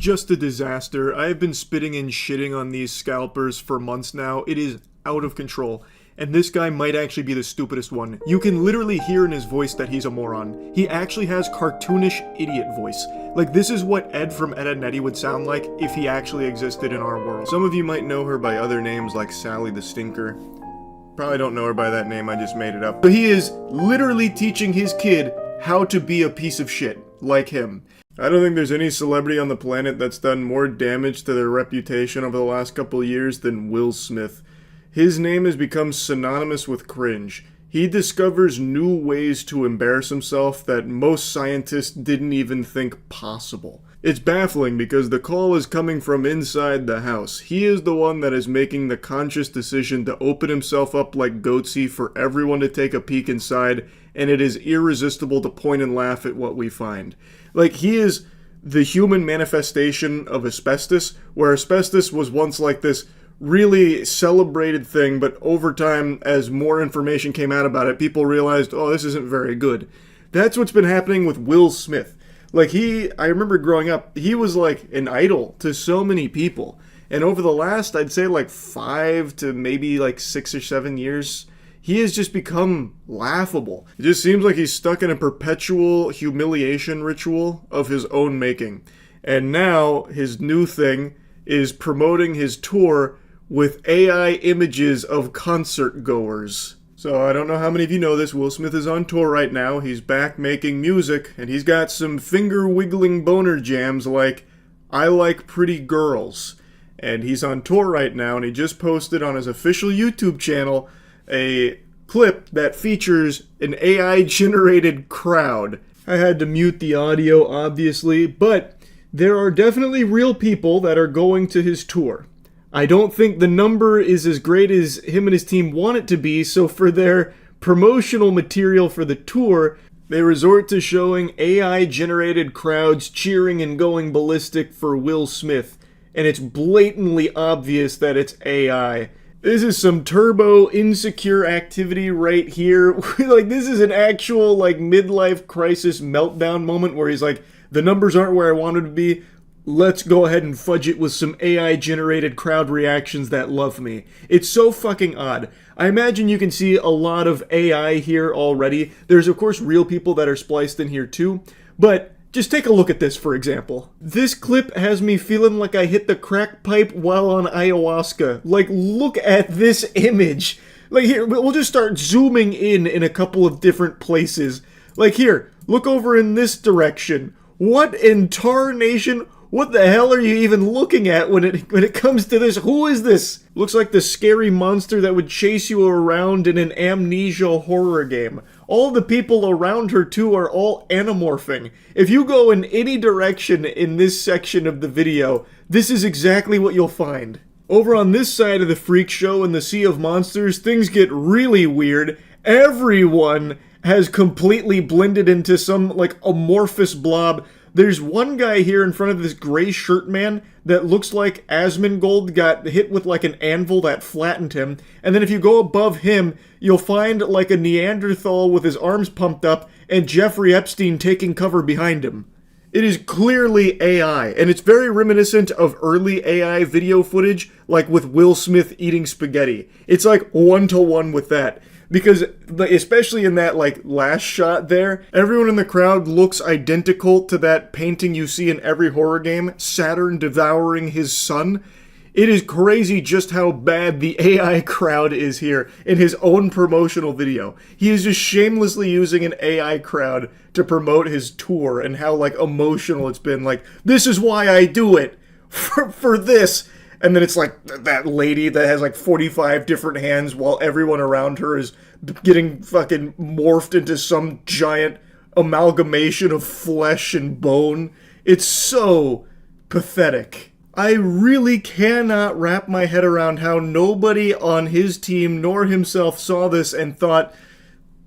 just a disaster. I have been spitting and shitting on these scalpers for months now. It is out of control. And this guy might actually be the stupidest one. You can literally hear in his voice that he's a moron. He actually has cartoonish idiot voice. Like, this is what Ed from Ed, Edd n Eddy would sound like if he actually existed in our world. Some of you might know her by other names like Sally the Stinker. Probably don't know her by that name, I just made it up. But he is literally teaching his kid how to be a piece of shit, like him. I don't think there's any celebrity on the planet that's done more damage to their reputation over the last couple of years than Will Smith. His name has become synonymous with cringe. He discovers new ways to embarrass himself that most scientists didn't even think possible. It's baffling because the call is coming from inside the house. He is the one that is making the conscious decision to open himself up like Goatsy for everyone to take a peek inside, and it is irresistible to point and laugh at what we find. Like, he is the human manifestation of asbestos, where asbestos was once like this really celebrated thing, but over time, as more information came out about it, people realized, oh, this isn't very good. That's what's been happening with Will Smith. Like, I remember growing up, he was like an idol to so many people. And over the last, I'd say like 5 to maybe like 6 or 7 years, he has just become laughable. It just seems like he's stuck in a perpetual humiliation ritual of his own making. And now, his new thing is promoting his tour with AI images of concert goers. So I don't know how many of you know this, Will Smith is on tour right now. He's back making music, and he's got some finger-wiggling boner jams like I Like Pretty Girls. And he's on tour right now, and he just posted on his official YouTube channel a clip that features an AI-generated crowd. I had to mute the audio, obviously, but there are definitely real people that are going to his tour. I don't think the number is as great as him and his team want it to be, so for their promotional material for the tour, they resort to showing AI-generated crowds cheering and going ballistic for Will Smith. And it's blatantly obvious that it's AI. This is some turbo insecure activity right here. Like, this is an actual, like, midlife crisis meltdown moment where he's like, the numbers aren't where I wanted to be. Let's go ahead and fudge it with some AI-generated crowd reactions that love me. It's so fucking odd. I imagine you can see a lot of AI here already. There's, of course, real people that are spliced in here too. But just take a look at this, for example. This clip has me feeling like I hit the crack pipe while on ayahuasca. Like, look at this image. Like, here, we'll just start zooming in a couple of different places. Like, here, look over in this direction. What in tarnation? What the hell are you even looking at when it comes to this? Who is this? Looks like the scary monster that would chase you around in an amnesia horror game. All the people around her too are all anamorphing. If you go in any direction in this section of the video, this is exactly what you'll find. Over on this side of the freak show in the Sea of Monsters, things get really weird. Everyone has completely blended into some, like, amorphous blob. There's one guy here in front of this gray shirt man that looks like Asmongold got hit with like an anvil that flattened him. And then if you go above him, you'll find like a Neanderthal with his arms pumped up and Jeffrey Epstein taking cover behind him. It is clearly AI, and it's very reminiscent of early AI video footage, like with Will Smith eating spaghetti. It's like one-to-one with that. Because, especially in that, like, last shot there, everyone in the crowd looks identical to that painting you see in every horror game, Saturn devouring his son. It is crazy just how bad the AI crowd is here in his own promotional video. He is just shamelessly using an AI crowd to promote his tour and how, like, emotional it's been. Like, this is why I do it, for this. And then it's like that lady that has like 45 different hands while everyone around her is getting fucking morphed into some giant amalgamation of flesh and bone. It's so pathetic. I really cannot wrap my head around how nobody on his team nor himself saw this and thought,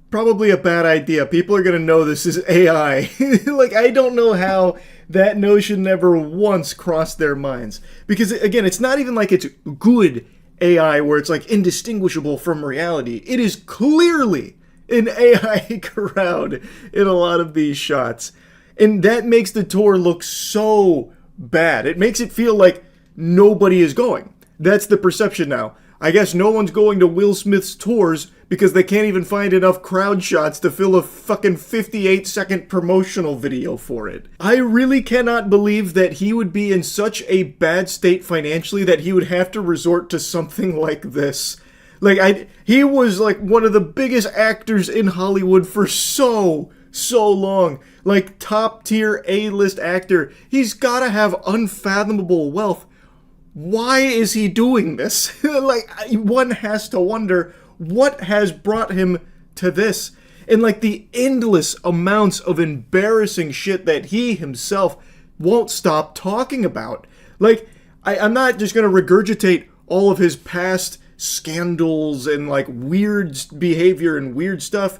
probably a bad idea. People are going to know this is AI. Like, I don't know how that notion never once crossed their minds. Because, again, it's not even like it's good AI where it's, like, indistinguishable from reality. It is clearly an AI crowd in a lot of these shots. And that makes the tour look so bad. It makes it feel like nobody is going. That's the perception now. I guess no one's going to Will Smith's tours because they can't even find enough crowd shots to fill a fucking 58-second promotional video for it. I really cannot believe that he would be in such a bad state financially that he would have to resort to something like this. Like, he was like one of the biggest actors in Hollywood for so long. Like, top tier A-list actor. He's gotta have unfathomable wealth. Why is he doing this? Like, one has to wonder what has brought him to this. And like the endless amounts of embarrassing shit that he himself won't stop talking about. Like, I'm not just gonna regurgitate all of his past scandals and like weird behavior and weird stuff,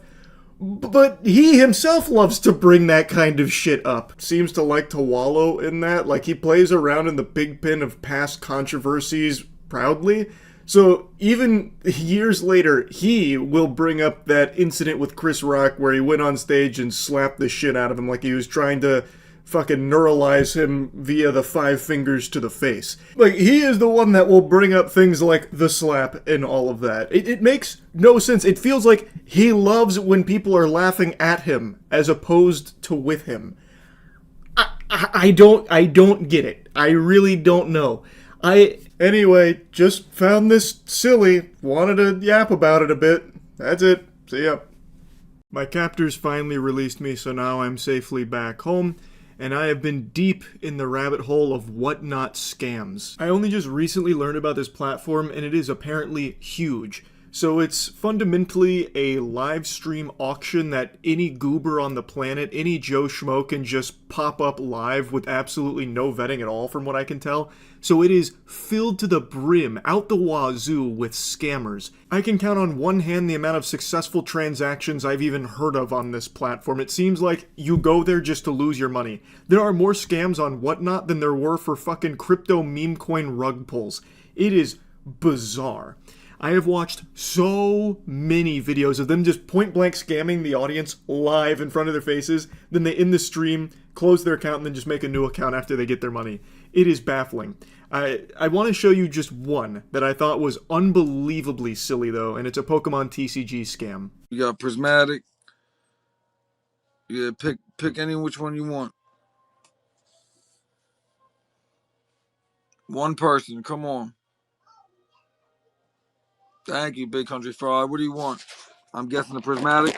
but he himself loves to bring that kind of shit up. Seems to like to wallow in that. Like, he plays around in the big pen of past controversies proudly. So even years later, he will bring up that incident with Chris Rock where he went on stage and slapped the shit out of him like he was trying to fucking neuralize him via the 5 fingers to the face. Like, he is the one that will bring up things like the slap and all of that. It makes no sense. It feels like he loves when people are laughing at him as opposed to with him. I don't get it. I really don't know. Anyway, just found this silly. Wanted to yap about it a bit. That's it. See ya. My captors finally released me, so now I'm safely back home. And I have been deep in the rabbit hole of whatnot scams. I only just recently learned about this platform, and it is apparently huge. So it's fundamentally a live stream auction that any goober on the planet, any Joe Schmo can just pop up live with absolutely no vetting at all, from what I can tell. So it is filled to the brim, out the wazoo, with scammers. I can count on one hand the amount of successful transactions I've even heard of on this platform. It seems like you go there just to lose your money. There are more scams on Whatnot than there were for fucking crypto meme coin rug pulls. It is bizarre. I have watched so many videos of them just point blank scamming the audience live in front of their faces. Then they end the stream, close their account, and then just make a new account after they get their money. It is baffling. I want to show you just one that I thought was unbelievably silly though, and it's a Pokemon TCG scam. You got Prismatic. Yeah, pick any which one you want. One person, come on. Thank you, Big Country Fried. What do you want? I'm guessing the Prismatic.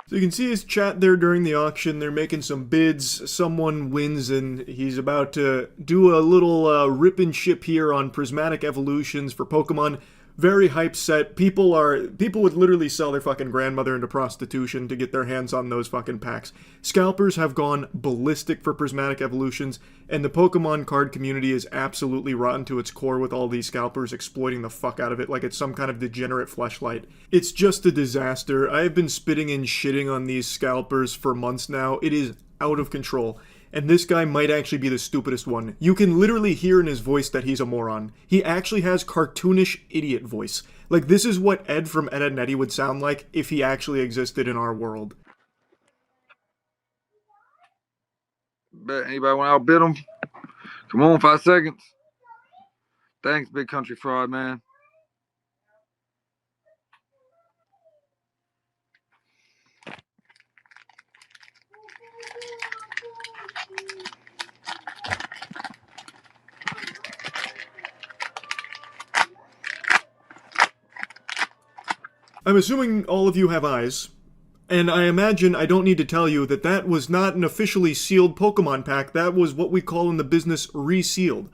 So you can see his chat there during the auction. They're making some bids. Someone wins and he's about to do a little rip and ship here on Prismatic Evolutions for Pokemon. Very hype set. People would literally sell their fucking grandmother into prostitution to get their hands on those fucking packs. Scalpers have gone ballistic for Prismatic Evolutions, and the Pokemon card community is absolutely rotten to its core with all these scalpers exploiting the fuck out of it like it's some kind of degenerate fleshlight. It's just a disaster. I have been spitting and shitting on these scalpers for months now. It is out of control. And this guy might actually be the stupidest one. You can literally hear in his voice that he's a moron. He actually has cartoonish idiot voice. Like, this is what Ed from Ed, Edd n Eddy would sound like if he actually existed in our world. Bet anybody want to outbid him? Come on, 5 seconds. Thanks, Big Country Fried, man. I'm assuming all of you have eyes, and I imagine I don't need to tell you that that was not an officially sealed Pokemon pack. That was what we call in the business resealed.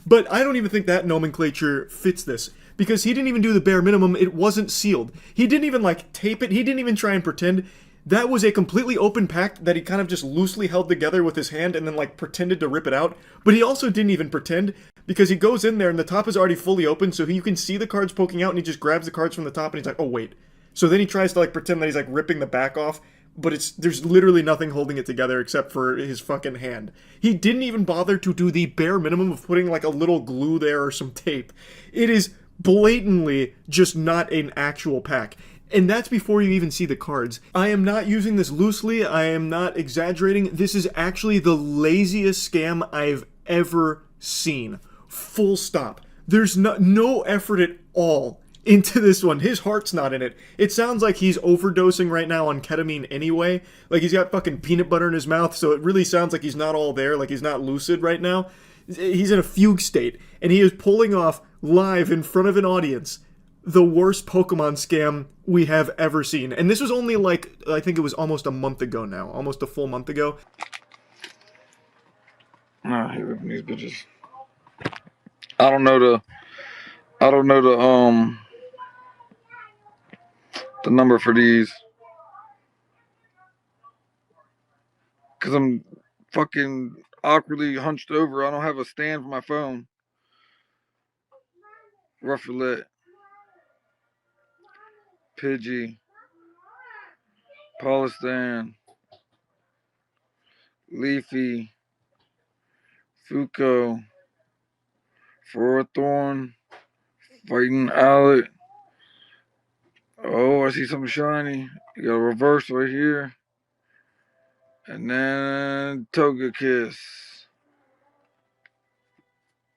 But I don't even think that nomenclature fits this, because he didn't even do the bare minimum. It wasn't sealed. He didn't even like tape it. He didn't even try and pretend. That was a completely open pack that he kind of just loosely held together with his hand and then like pretended to rip it out. But he also didn't even pretend, because he goes in there and the top is already fully open, so you can see the cards poking out, and he just grabs the cards from the top and he's like, oh wait. So then he tries to like pretend that he's like ripping the back off, but there's literally nothing holding it together except for his fucking hand. He didn't even bother to do the bare minimum of putting like a little glue there or some tape. It is blatantly just not an actual pack. And that's before you even see the cards. I am not using this loosely. I am not exaggerating. This is actually the laziest scam I've ever seen. Full stop. There's no effort at all into this one. His heart's not in it. It sounds like he's overdosing right now on ketamine anyway. Like he's got fucking peanut butter in his mouth, so it really sounds like he's not all there, like he's not lucid right now. He's in a fugue state, and he is pulling off live in front of an audience the worst Pokemon scam we have ever seen. And this was only like, I think it was almost a month ago now. Almost a full month ago. I hate ripping these bitches. I don't know the number for these. Cause I'm fucking awkwardly hunched over. I don't have a stand for my phone. Rufflet. Pidgey. Polistan. Leafy. Fuko. Ferrothorn. Fighting Owlet. Oh, I see something shiny. You got a reverse right here. And then Togekiss.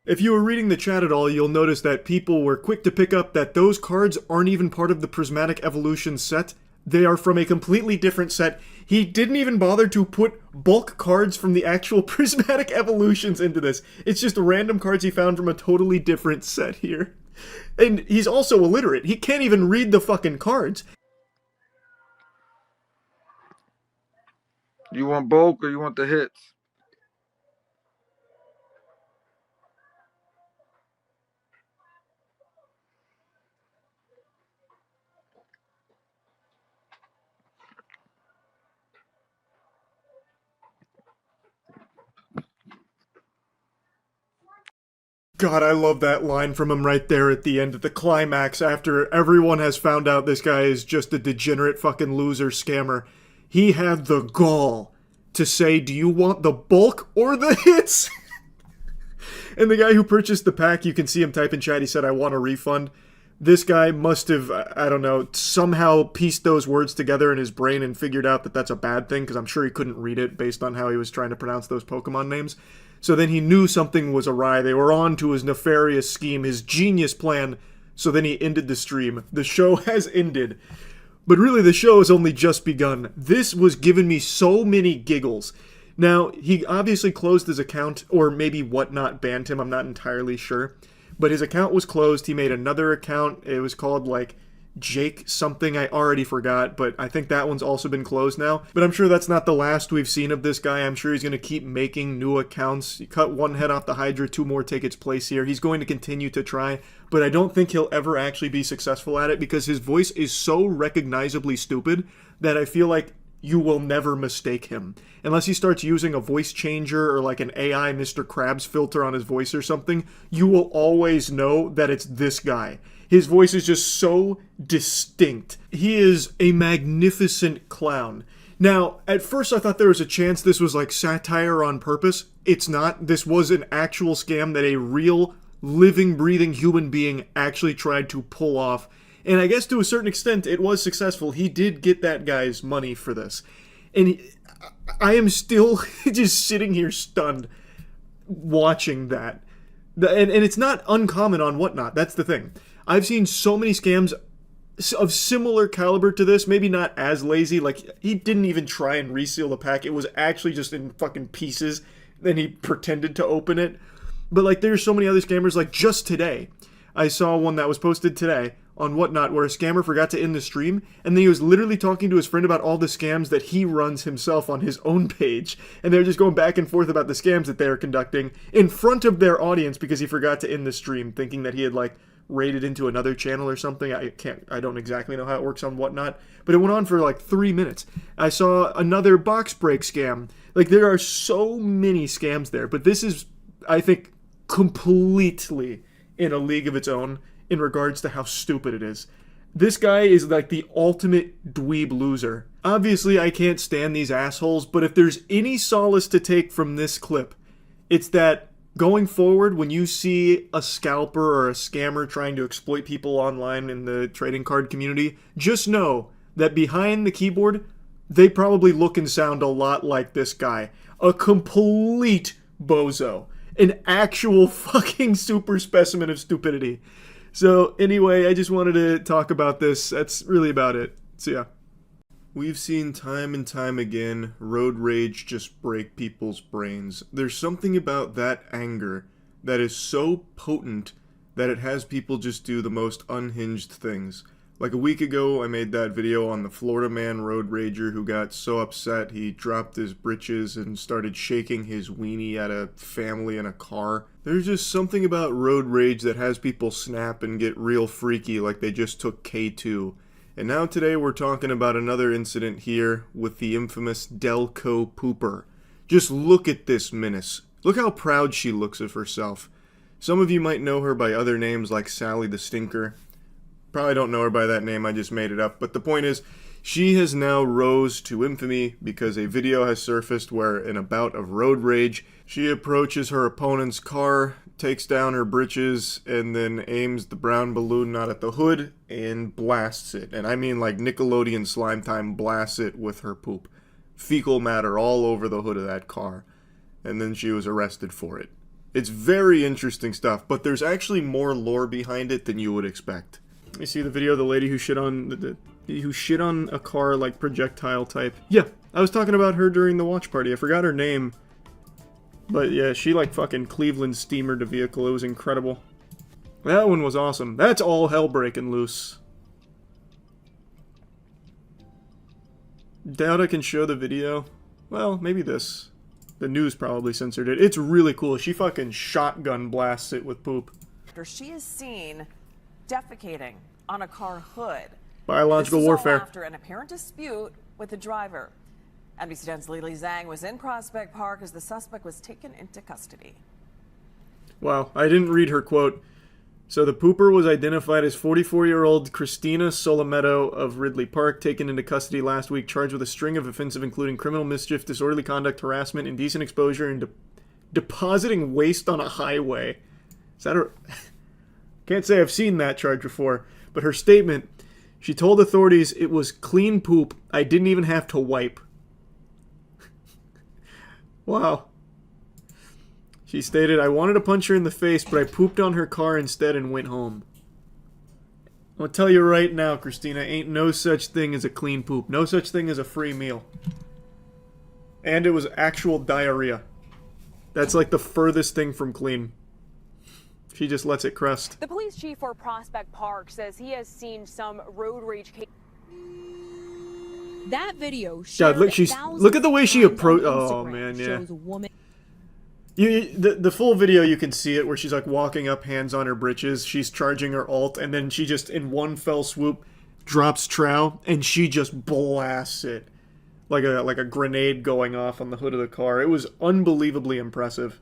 If you were reading the chat at all, you'll notice that people were quick to pick up that those cards aren't even part of the Prismatic Evolution set. They are from a completely different set. He didn't even bother to put bulk cards from the actual Prismatic Evolutions into this. It's just random cards he found from a totally different set here. And he's also illiterate. He can't even read the fucking cards. You want bulk or you want the hits? God, I love that line from him right there at the end, at the climax, after everyone has found out this guy is just a degenerate fucking loser scammer. He had the gall to say, do you want the bulk or the hits? And the guy who purchased the pack, you can see him type in chat, he said, I want a refund. This guy must have, I don't know, somehow pieced those words together in his brain and figured out that that's a bad thing, because I'm sure he couldn't read it based on how he was trying to pronounce those Pokemon names. So then he knew something was awry. They were on to his nefarious scheme, his genius plan. So then he ended the stream. The show has ended. But really, the show has only just begun. This was giving me so many giggles. Now, he obviously closed his account, or maybe Whatnot banned him, I'm not entirely sure. But his account was closed. He made another account. It was called, like, Jake something, I already forgot, but I think that one's also been closed now. But I'm sure that's not the last we've seen of this guy. I'm sure he's going to keep making new accounts. You cut one head off the Hydra, two more take its place here. He's going to continue to try, but I don't think he'll ever actually be successful at it because his voice is so recognizably stupid that I feel like you will never mistake him. Unless he starts using a voice changer or like an AI Mr. Krabs filter on his voice or something, you will always know that it's this guy. His voice is just so distinct. He is a magnificent clown. Now, at first I thought there was a chance this was like satire on purpose. It's not. This was an actual scam that a real, living, breathing human being actually tried to pull off. And I guess to a certain extent it was successful. He did get that guy's money for this. And I am still just sitting here stunned watching that. And it's not uncommon on Whatnot. That's the thing. I've seen so many scams of similar caliber to this, maybe not as lazy, like he didn't even try and reseal the pack, it was actually just in fucking pieces, then he pretended to open it. But like there's so many other scammers, like just today, I saw one that was posted today on Whatnot where a scammer forgot to end the stream, and then he was literally talking to his friend about all the scams that he runs himself on his own page, and they're just going back and forth about the scams that they're conducting in front of their audience because he forgot to end the stream, thinking that he had like raided into another channel or something. I don't exactly know how it works on Whatnot, but it went on for like 3 minutes. I saw another box break scam. Like there are so many scams there, but this is, I think, completely in a league of its own in regards to how stupid it is. This guy is like the ultimate dweeb loser. Obviously, I can't stand these assholes, but if there's any solace to take from this clip, it's that Going forward, when you see a scalper or a scammer trying to exploit people online in the trading card community, just know that behind the keyboard, they probably look and sound a lot like this guy. A complete bozo. An actual fucking super specimen of stupidity. So anyway, I just wanted to talk about this. That's really about it. So yeah. We've seen time and time again road rage just break people's brains. There's something about that anger that is so potent that it has people just do the most unhinged things. Like a week ago, I made that video on the Florida man road rager who got so upset he dropped his britches and started shaking his weenie at a family in a car. There's just something about road rage that has people snap and get real freaky like they just took K2. And now today we're talking about another incident here with the infamous Delco Pooper. Just look at this menace. Look how proud she looks of herself. Some of you might know her by other names like Sally the Stinker. Probably don't know her by that name, I just made it up. But the point is, she has now rose to infamy because a video has surfaced where in a bout of road rage, she approaches her opponent's car, takes down her britches, and then aims the brown balloon not at the hood and blasts it. And I mean like Nickelodeon Slime Time blasts it with her poop. Fecal matter all over the hood of that car. And then she was arrested for it. It's very interesting stuff, but there's actually more lore behind it than you would expect. You see the video of the lady who shit on a car like projectile type. Yeah, I was talking about her during the watch party. I forgot her name. But yeah, she like fucking Cleveland steamered a vehicle. It was incredible. That one was awesome. That's all hell breaking loose. Doubt I can show the video. Well, maybe this. The news probably censored it. It's really cool. She fucking shotgun blasts it with poop. She is seen defecating on a car hood. Biological warfare. After an apparent dispute with the driver. NBC 10's Lily Zhang was in Prospect Park as the suspect was taken into custody. Wow, I didn't read her quote. So the pooper was identified as 44-year-old Christina Solometto of Ridley Park, taken into custody last week, charged with a string of offenses including criminal mischief, disorderly conduct, harassment, indecent exposure, and depositing waste on a highway. Is that a... Can't say I've seen that charge before, but her statement, she told authorities it was clean poop, I didn't even have to wipe. Wow. She stated, I wanted to punch her in the face, but I pooped on her car instead and went home. I'm gonna tell you right now, Christina, ain't no such thing as a clean poop. No such thing as a free meal. And it was actual diarrhea. That's like the furthest thing from clean. She just lets it crust. The police chief for Prospect Park says he has seen some road rage cases. That video God, look at the way she approached. Oh man, yeah. The full video, you can see it where she's like walking up, hands on her britches. She's charging her ult, and then she just in one fell swoop drops trow, and she just blasts it like a grenade going off on the hood of the car. It was unbelievably impressive.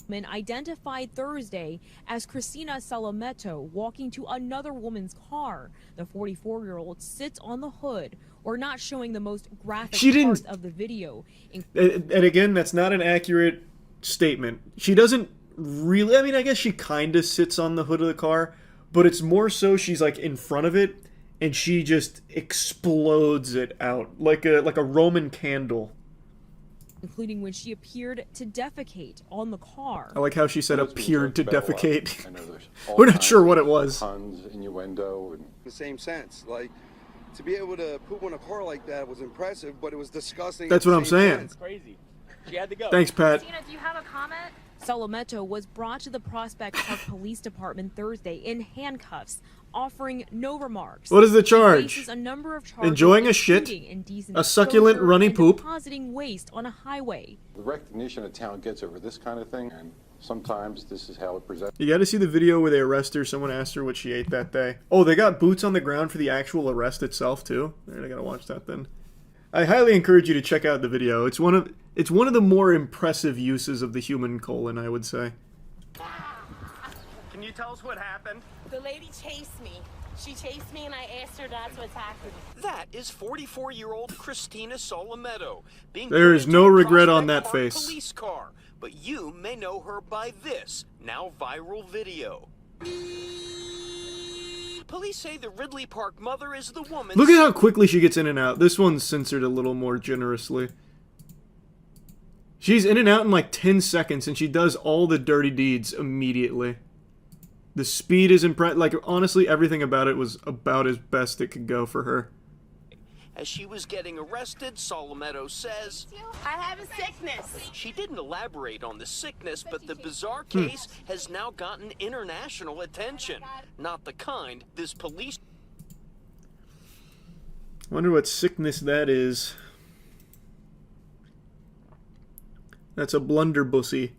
Identified Thursday as Christina Solometto walking to another woman's car. The 44-year-old sits on the hood, or not showing the most graphic parts of the video. And again, that's not an accurate statement. She doesn't really, I mean, I guess she kind of sits on the hood of the car, but it's more so she's like in front of it, and she just explodes it out like a Roman candle. Including when she appeared to defecate on the car. I like how she said appeared to defecate. We're not sure what it was. Puns, innuendo, and the same sense. Like, to be able to poop on a car like that was impressive, but it was disgusting. That's what I'm saying. It's crazy. She had to go. Thanks, Pat. Christina, do you have a comment? Solometto was brought to the Prospect Park Police Department Thursday in handcuffs, offering no remarks. What is the charge? A number of charges, enjoying a shit, a succulent runny poop, depositing waste on a highway. the recognition a town gets over this kind of thing, and sometimes this is how it presents. You gotta see the video where they arrest her. Someone asked her what she ate that day. Oh, they got boots on the ground for the actual arrest itself too. Alright, I gotta watch that then. I highly encourage you to check out the video. It's one of the more impressive uses of the human colon, I would say. Can you tell us what happened? The lady chased me. She chased me and I asked her not to attack me. That is 44-year-old Christina Solometto being There is no regret on that face. Police car but you may know her by this, now viral video. Police say the Ridley Park mother is the woman... Look at how quickly she gets in and out. This one's censored a little more generously. She's in and out in like 10 seconds, and she does all the dirty deeds immediately. The speed is impressive. Like, honestly, everything about it was about as best it could go for her. As she was getting arrested, Solometto says... I have a sickness. She didn't elaborate on the sickness, but the bizarre case has now gotten international attention. Not the kind this police... Wonder what sickness that is. That's a blunderbussy.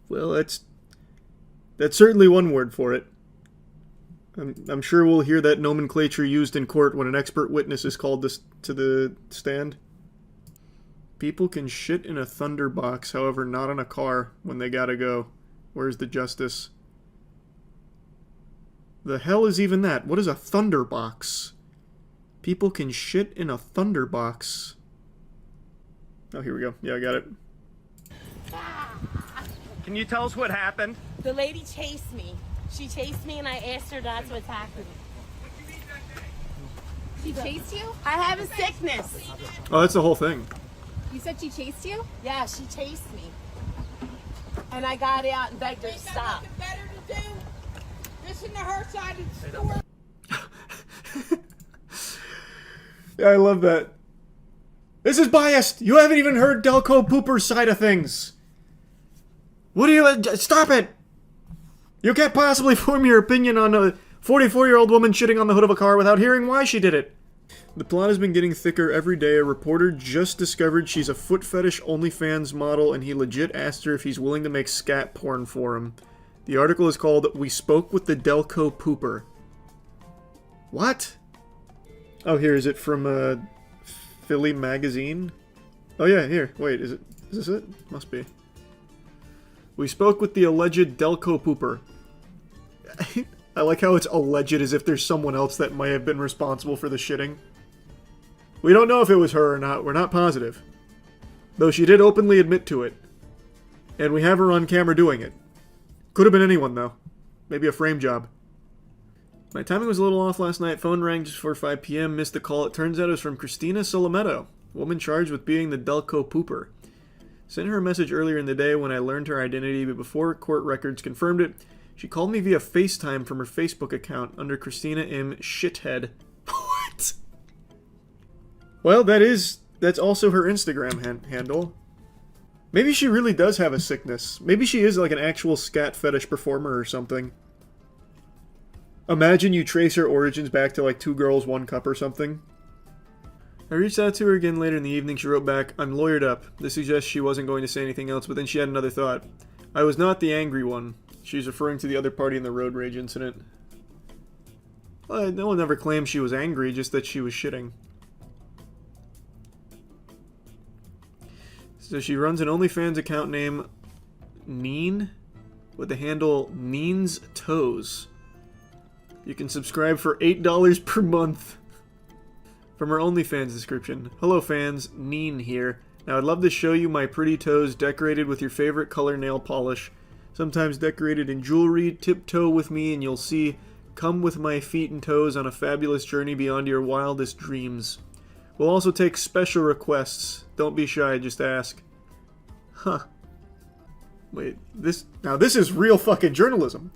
Well, that's certainly one word for it. I'm sure we'll hear that nomenclature used in court when an expert witness is called to the stand. People can shit in a thunderbox, however, not on a car when they gotta go. Where's the justice? The hell is even that? What is a thunderbox? People can shit in a thunderbox. Oh, here we go. Yeah, I got it. Can you tell us what happened? The lady chased me. She chased me and I asked her not to attack me. She chased you? I have a sickness. Oh, that's the whole thing. You said she chased you? Yeah, she chased me. And I got out and begged her to stop. Better to do this in the her side of the store. Yeah, I love that. This is biased! You haven't even heard Delco Pooper's side of things! What do you... Stop it! You can't possibly form your opinion on a 44-year-old woman shitting on the hood of a car without hearing why she did it. The plot has been getting thicker every day. A reporter just discovered she's a foot fetish OnlyFans model, and he legit asked her if he's willing to make scat porn for him. The article is called "We Spoke with the Delco Pooper." What? Oh, here, is it from, Philly Magazine? Oh yeah, here. Wait, is this it? Must be. We spoke with the alleged Delco Pooper. I like how it's alleged as if there's someone else that might have been responsible for the shitting. We don't know if it was her or not. We're not positive. Though she did openly admit to it. And we have her on camera doing it. Could have been anyone, though. Maybe a frame job. My timing was a little off last night. Phone rang just before 5 p.m. Missed the call. It turns out it was from Christina Solometto, woman charged with being the Delco Pooper. Sent her a message earlier in the day when I learned her identity, but before court records confirmed it, she called me via FaceTime from her Facebook account under Christina M. Shithead. What? Well, that's also her Instagram handle. Maybe she really does have a sickness. Maybe she is like an actual scat fetish performer or something. Imagine you trace her origins back to like 2 Girls, 1 Cup or something. I reached out to her again later in the evening. She wrote back, "I'm lawyered up." This suggests she wasn't going to say anything else, but then she had another thought. I was not the angry one. She's referring to the other party in the road rage incident. Well, no one ever claimed she was angry, just that she was shitting. So she runs an OnlyFans account named Neen, with the handle Neen's Toes. You can subscribe for $8 per month. From her OnlyFans description. Hello fans, Neen here. Now I'd love to show you my pretty toes decorated with your favorite color nail polish. Sometimes decorated in jewelry. Tiptoe with me and you'll see. Come with my feet and toes on a fabulous journey beyond your wildest dreams. We'll also take special requests. Don't be shy, just ask. Huh. Wait, this is real fucking journalism.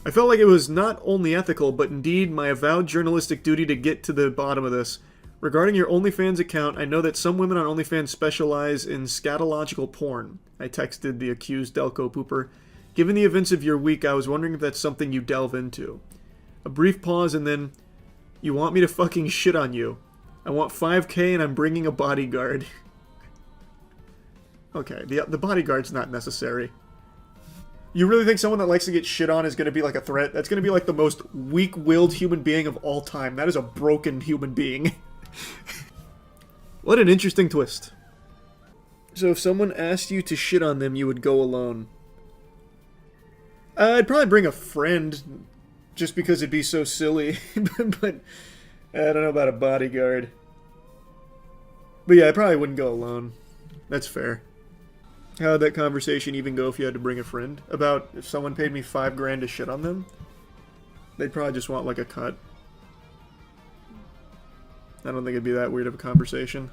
I felt like it was not only ethical, but indeed my avowed journalistic duty to get to the bottom of this. Regarding your OnlyFans account, I know that some women on OnlyFans specialize in scatological porn. I texted the accused Delco Pooper. Given the events of your week, I was wondering if that's something you delve into. A brief pause and then, you want me to fucking shit on you. I want $5K and I'm bringing a bodyguard. Okay, the bodyguard's not necessary. You really think someone that likes to get shit on is going to be like a threat? That's going to be like the most weak-willed human being of all time. That is a broken human being. What an interesting twist. So if someone asked you to shit on them, you would go alone. I'd probably bring a friend, just because it'd be so silly. But I don't know about a bodyguard. But yeah, I probably wouldn't go alone. That's fair. How'd that conversation even go if you had to bring a friend? About if someone paid me $5,000 to shit on them? They'd probably just want like a cut. I don't think it'd be that weird of a conversation.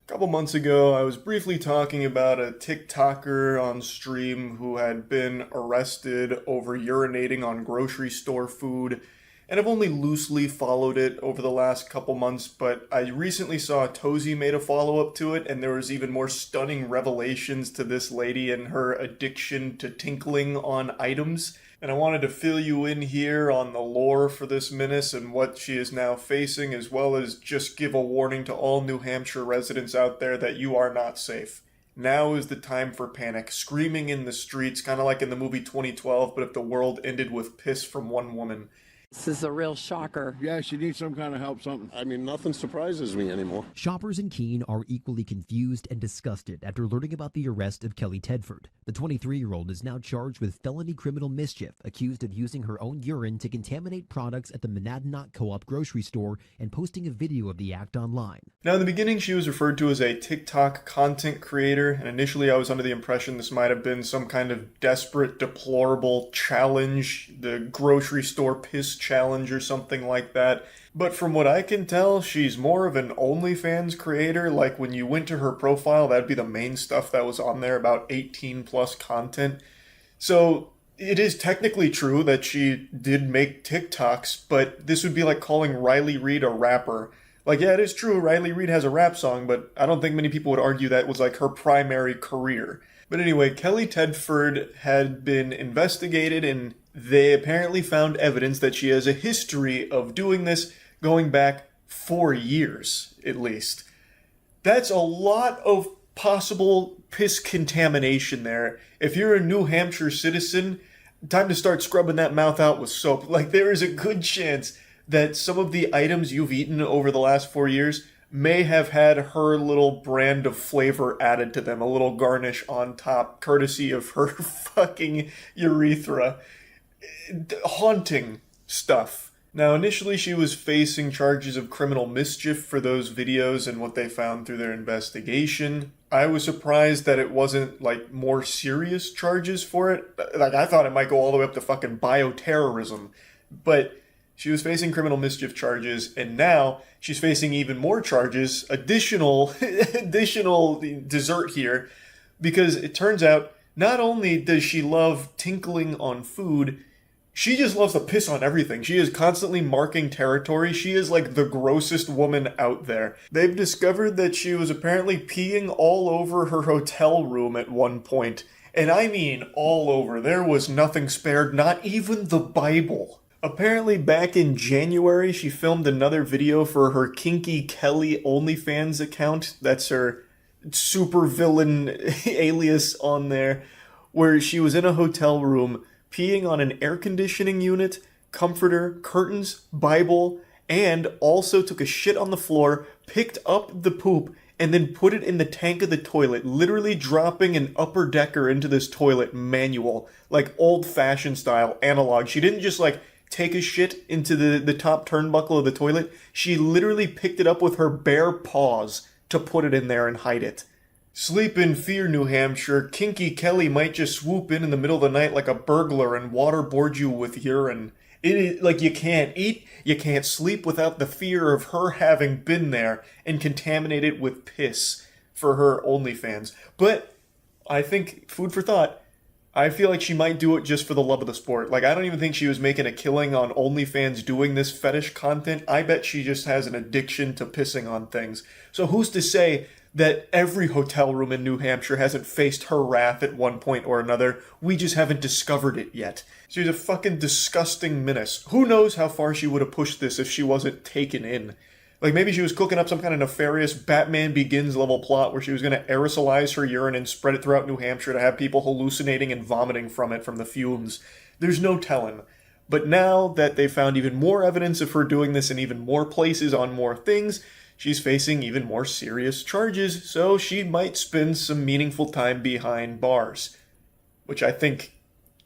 A couple months ago, I was briefly talking about a TikToker on stream who had been arrested over urinating on grocery store food, and I've only loosely followed it over the last couple months, but I recently saw Tozy made a follow-up to it, and there was even more stunning revelations to this lady and her addiction to tinkling on items. And I wanted to fill you in here on the lore for this menace and what she is now facing, as well as just give a warning to all New Hampshire residents out there that you are not safe. Now is the time for panic, screaming in the streets, kind of like in the movie 2012, but if the world ended with piss from one woman. This is a real shocker. Yeah, she needs some kind of help, something. I mean, nothing surprises me anymore. Shoppers in Keene are equally confused and disgusted after learning about the arrest of Kelly Tedford. The 23-year-old is now charged with felony criminal mischief, accused of using her own urine to contaminate products at the Monadnock Co-op grocery store and posting a video of the act online. Now, in the beginning, she was referred to as a TikTok content creator, and initially I was under the impression this might have been some kind of desperate, deplorable challenge, the grocery store piss challenge or something like that. But from what I can tell, she's more of an OnlyFans creator. Like when you went to her profile, that'd be the main stuff that was on there, about 18 plus content. So it is technically true that she did make TikToks, but this would be like calling Riley Reid a rapper. Like, yeah, it is true, Riley Reid has a rap song, but I don't think many people would argue that was like her primary career. But anyway, Kelly Tedford had been investigated, and they apparently found evidence that she has a history of doing this going back 4 years, at least. That's a lot of possible piss contamination there. If you're a New Hampshire citizen, time to start scrubbing that mouth out with soap. Like, there is a good chance that some of the items you've eaten over the last 4 years may have had her little brand of flavor added to them, a little garnish on top, courtesy of her fucking urethra. Haunting stuff. Now, initially she was facing charges of criminal mischief for those videos and what they found through their investigation. I was surprised that it wasn't, like, more serious charges for it. Like, I thought it might go all the way up to fucking bioterrorism. But she was facing criminal mischief charges, and now she's facing even more charges, additional dessert here, because it turns out not only does she love tinkling on food, she just loves to piss on everything. She is constantly marking territory. She is like the grossest woman out there. They've discovered that she was apparently peeing all over her hotel room at one point. And I mean all over. There was nothing spared, not even the Bible. Apparently back in January, she filmed another video for her Kinky Kelly OnlyFans account. That's her supervillain alias on there, where she was in a hotel room peeing on an air conditioning unit, comforter, curtains, Bible, and also took a shit on the floor, picked up the poop, and then put it in the tank of the toilet, literally dropping an upper decker into this toilet manual, like old-fashioned style, analog. She didn't just like take a shit into the top turnbuckle of the toilet. She literally picked it up with her bare paws to put it in there and hide it. Sleep in fear, New Hampshire. Kinky Kelly might just swoop in the middle of the night like a burglar and waterboard you with urine. It is like you can't eat, you can't sleep without the fear of her having been there and contaminated with piss for her OnlyFans. But I think, food for thought, I feel like she might do it just for the love of the sport. Like, I don't even think she was making a killing on OnlyFans doing this fetish content. I bet she just has an addiction to pissing on things. So who's to say that every hotel room in New Hampshire hasn't faced her wrath at one point or another? We just haven't discovered it yet. She's a fucking disgusting menace. Who knows how far she would have pushed this if she wasn't taken in. Like, maybe she was cooking up some kind of nefarious Batman Begins level plot where she was going to aerosolize her urine and spread it throughout New Hampshire to have people hallucinating and vomiting from it from the fumes. There's no telling. But now that they found even more evidence of her doing this in even more places on more things, she's facing even more serious charges, so she might spend some meaningful time behind bars. Which I think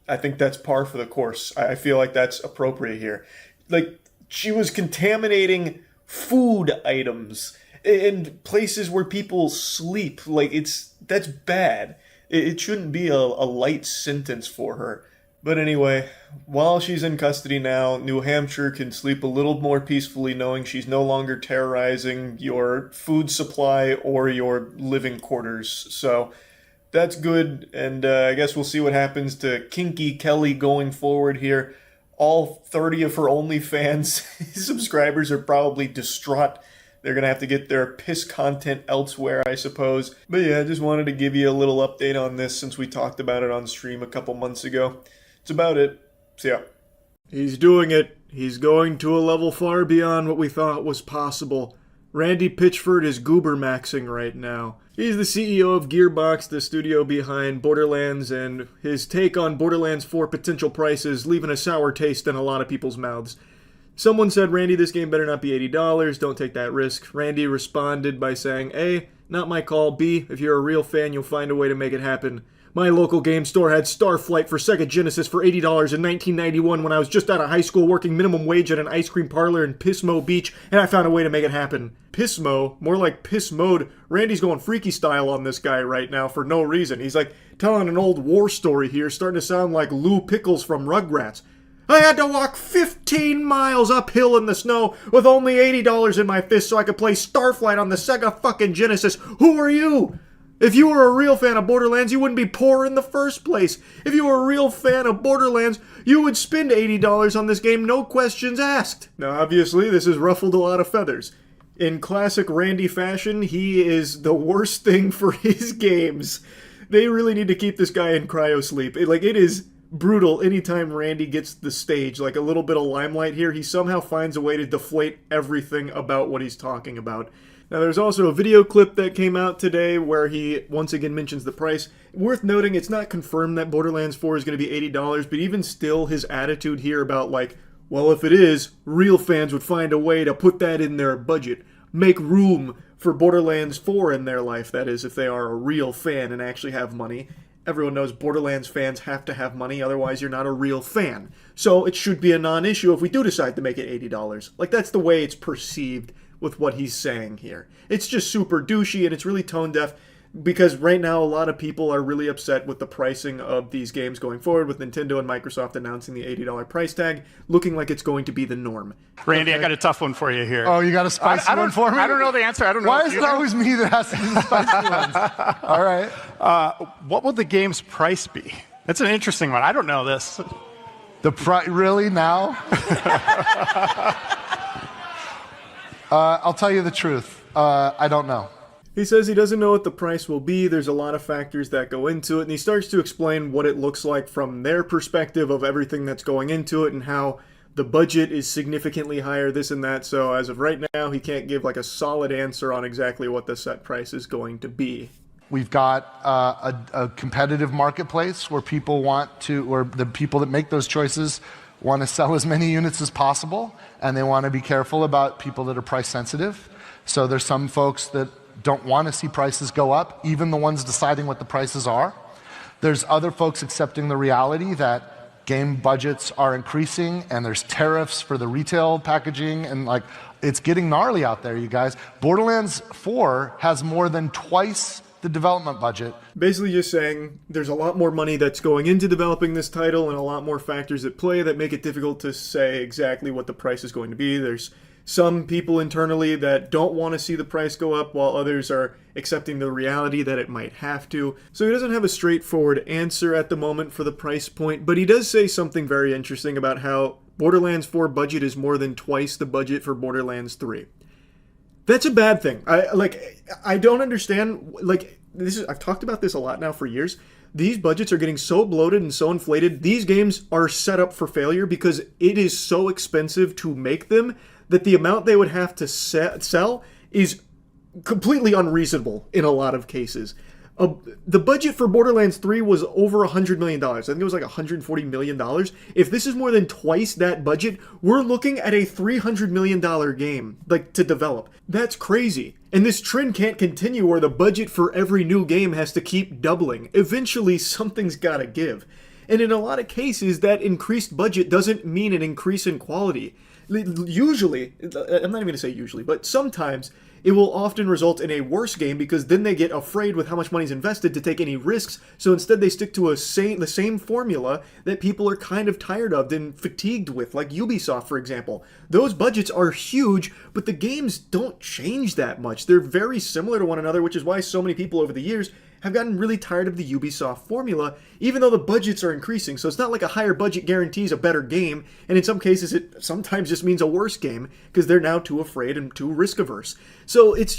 that's par for the course. I feel like that's appropriate here. Like, she was contaminating food items in places where people sleep. Like, that's bad. It shouldn't be a light sentence for her. But anyway, while she's in custody now, New Hampshire can sleep a little more peacefully knowing she's no longer terrorizing your food supply or your living quarters. So that's good, and I guess we'll see what happens to Kinky Kelly going forward here. All 30 of her OnlyFans subscribers are probably distraught. They're going to have to get their piss content elsewhere, I suppose. But yeah, I just wanted to give you a little update on this since we talked about it on stream a couple months ago. That's about it. So yeah. He's doing it. He's going to a level far beyond what we thought was possible. Randy Pitchford is goober maxing right now. He's the CEO of Gearbox, the studio behind Borderlands, and his take on Borderlands 4 potential prices leaving a sour taste in a lot of people's mouths. Someone said, Randy, this game better not be $80, don't take that risk. Randy responded by saying, A, not my call, B, if you're a real fan, you'll find a way to make it happen. My local game store had Starflight for Sega Genesis for $80 in 1991 when I was just out of high school working minimum wage at an ice cream parlor in Pismo Beach, and I found a way to make it happen. Pismo? More like piss mode. Randy's going freaky style on this guy right now for no reason. He's like telling an old war story here, starting to sound like Lou Pickles from Rugrats. I had to walk 15 miles uphill in the snow with only $80 in my fist so I could play Starflight on the Sega fucking Genesis. Who are you? If you were a real fan of Borderlands, you wouldn't be poor in the first place. If you were a real fan of Borderlands, you would spend $80 on this game, no questions asked. Now, obviously, this has ruffled a lot of feathers. In classic Randy fashion, he is the worst thing for his games. They really need to keep this guy in cryo sleep. It is brutal anytime Randy gets the stage. Like a little bit of limelight here, he somehow finds a way to deflate everything about what he's talking about. Now, there's also a video clip that came out today where he once again mentions the price. Worth noting, it's not confirmed that Borderlands 4 is going to be $80, but even still, his attitude here about like, well, if it is, real fans would find a way to put that in their budget. Make room for Borderlands 4 in their life, that is, if they are a real fan and actually have money. Everyone knows Borderlands fans have to have money, otherwise you're not a real fan. So it should be a non-issue if we do decide to make it $80. Like, that's the way it's perceived with what he's saying here. It's just super douchey and it's really tone deaf because right now a lot of people are really upset with the pricing of these games going forward, with Nintendo and Microsoft announcing the $80 price tag, looking like it's going to be the norm. Randy, I got a tough one for you here. Oh, you got a spicy one for me? I don't know the answer. I don't know. Why is it always me that has to do the spicy ones? All right. What will the game's price be? That's an interesting one. I don't know this. The price, really, now? I'll tell you the truth. I don't know. He says he doesn't know what the price will be. There's a lot of factors that go into it, and he starts to explain what it looks like from their perspective of everything that's going into it and how the budget is significantly higher, this and that. So as of right now, he can't give like a solid answer on exactly what the set price is going to be. We've got a competitive marketplace where people want to, or the people that make those choices want to sell as many units as possible, and they want to be careful about people that are price sensitive. So there's some folks that don't want to see prices go up, even the ones deciding what the prices are. There's other folks accepting the reality that game budgets are increasing and there's tariffs for the retail packaging, and like, it's getting gnarly out there, you guys. Borderlands 4 has more than twice the development budget. Basically just saying there's a lot more money that's going into developing this title and a lot more factors at play that make it difficult to say exactly what the price is going to be. There's some people internally that don't want to see the price go up, while others are accepting the reality that it might have to. So he doesn't have a straightforward answer at the moment for the price point, but he does say something very interesting about how Borderlands 4 budget is more than twice the budget for Borderlands 3. That's a bad thing. I don't understand, I've talked about this a lot now for years. These budgets are getting so bloated and so inflated. These games are set up for failure because it is so expensive to make them that the amount they would have to sell is completely unreasonable in a lot of cases. The budget for Borderlands 3 was over $100 million. I think it was like $140 million. If this is more than twice that budget, we're looking at a $300 million game, to develop. That's crazy. And this trend can't continue where the budget for every new game has to keep doubling. Eventually, something's gotta give. And in a lot of cases, that increased budget doesn't mean an increase in quality. Usually, I'm not even going to say usually, but sometimes it will often result in a worse game because then they get afraid with how much money's invested to take any risks. So instead they stick to the same formula that people are kind of tired of and fatigued with, like Ubisoft, for example. Those budgets are huge, but the games don't change that much. They're very similar to one another, which is why so many people over the years have gotten really tired of the Ubisoft formula, even though the budgets are increasing. So it's not like a higher budget guarantees a better game, and in some cases it sometimes just means a worse game, because they're now too afraid and too risk averse. So it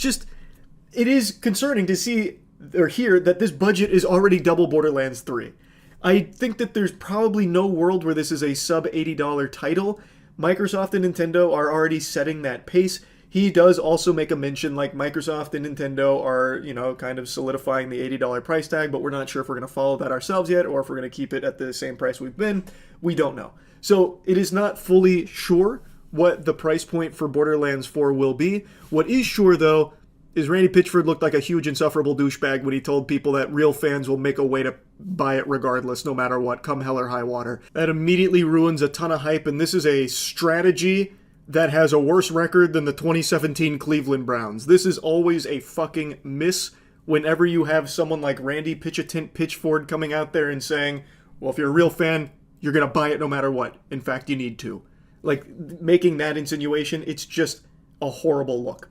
is concerning to see or hear that this budget is already double Borderlands 3. I think that there's probably no world where this is a sub $80 title. Microsoft and Nintendo are already setting that pace. He does also make a mention like Microsoft and Nintendo are, kind of solidifying the $80 price tag, but we're not sure if we're going to follow that ourselves yet or if we're going to keep it at the same price we've been. We don't know. So it is not fully sure what the price point for Borderlands 4 will be. What is sure, though, is Randy Pitchford looked like a huge insufferable douchebag when he told people that real fans will make a way to buy it regardless, no matter what, come hell or high water. That immediately ruins a ton of hype, and this is a strategy that has a worse record than the 2017 Cleveland Browns. This is always a fucking miss whenever you have someone like Randy Pitchford coming out there and saying, well, if you're a real fan, you're going to buy it no matter what. In fact, you need to. Like, making that insinuation, it's just a horrible look.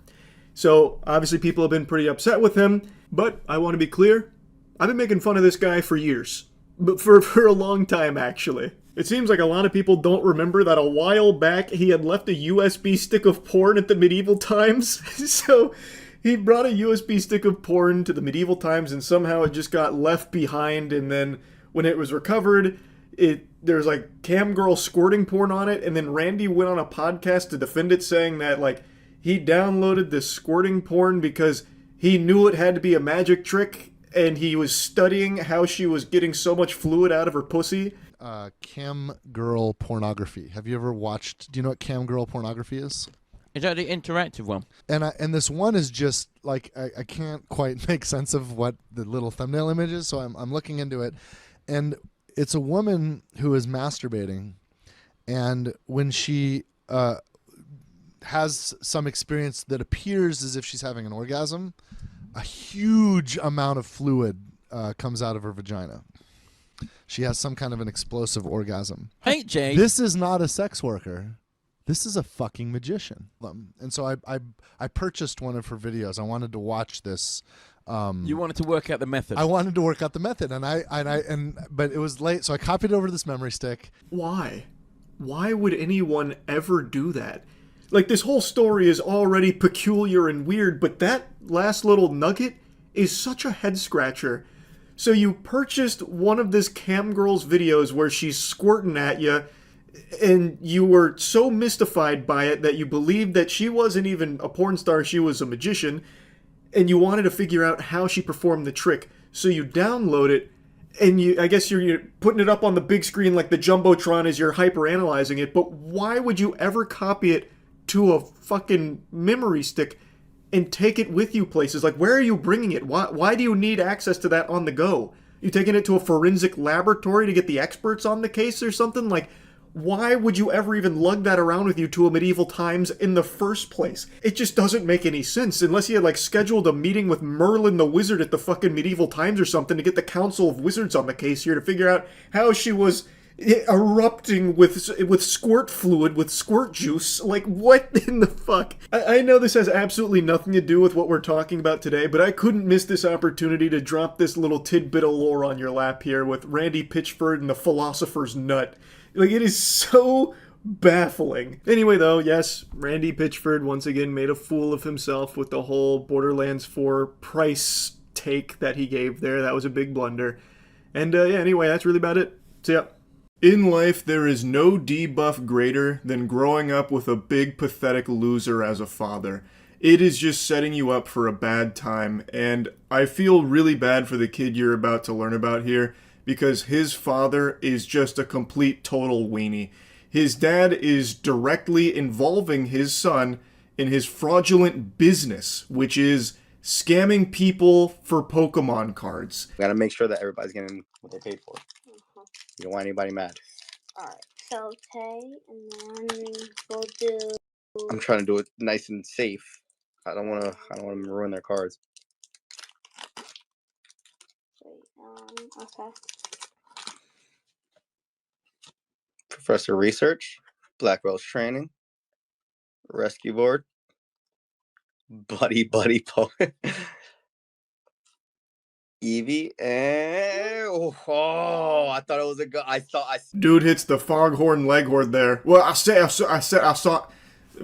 So, obviously people have been pretty upset with him, but I want to be clear, I've been making fun of this guy for years. But for a long time, actually. It seems like a lot of people don't remember that a while back he had left a USB stick of porn at the medieval times. So he brought a USB stick of porn to the medieval times and somehow it just got left behind, and then when it was recovered, there's like cam girl squirting porn on it, and then Randy went on a podcast to defend it, saying that like he downloaded this squirting porn because he knew it had to be a magic trick and he was studying how she was getting so much fluid out of her pussy. Cam girl pornography. Have you ever watched? Do you know what cam girl pornography is? Is that the interactive one? And this one is just like I can't quite make sense of what the little thumbnail image is, so I'm looking into it, and it's a woman who is masturbating, and when she has some experience that appears as if she's having an orgasm, a huge amount of fluid comes out of her vagina. She has some kind of an explosive orgasm. Hey, Jay. This is not a sex worker. This is a fucking magician. And so I purchased one of her videos. I wanted to watch this. You wanted to work out the method. I wanted to work out the method, but it was late, so I copied it over to this memory stick. Why? Why would anyone ever do that? Like, this whole story is already peculiar and weird, but that last little nugget is such a head scratcher. So you purchased one of this cam girl's videos where she's squirting at you, and you were so mystified by it that you believed that she wasn't even a porn star, she was a magician, and you wanted to figure out how she performed the trick. So you download it, and I guess you're putting it up on the big screen like the Jumbotron as you're hyper-analyzing it, but why would you ever copy it to a fucking memory stick and take it with you places? Like, where are you bringing it? Why do you need access to that on the go? You taking it to a forensic laboratory to get the experts on the case or something? Like, why would you ever even lug that around with you to a medieval times in the first place? It just doesn't make any sense unless you had like scheduled a meeting with Merlin the Wizard at the fucking medieval times or something to get the Council of Wizards on the case here to figure out how she was erupting with squirt fluid, with squirt juice. Like, what in the fuck? I know this has absolutely nothing to do with what we're talking about today, but I couldn't miss this opportunity to drop this little tidbit of lore on your lap here with Randy Pitchford and the Philosopher's Nut. Like, it is so baffling. Anyway, though, yes, Randy Pitchford once again made a fool of himself with the whole Borderlands 4 price take that he gave there. That was a big blunder. And yeah, anyway, that's really about it. So yeah. In life, there is no debuff greater than growing up with a big, pathetic loser as a father. It is just setting you up for a bad time, and I feel really bad for the kid you're about to learn about here, because his father is just a complete total weenie. His dad is directly involving his son in his fraudulent business, which is scamming people for Pokemon cards. We gotta make sure that everybody's getting what they paid for. You don't want anybody mad. Alright, so pay, and then we'll do... I'm trying to do it nice and safe. I don't want to ruin their cards. Okay. Professor Research, Black Rose Training, Rescue Board, Buddy Poet, Eevee, and oh, I thought it was a good. Dude hits the foghorn leghorn there. Well, I saw.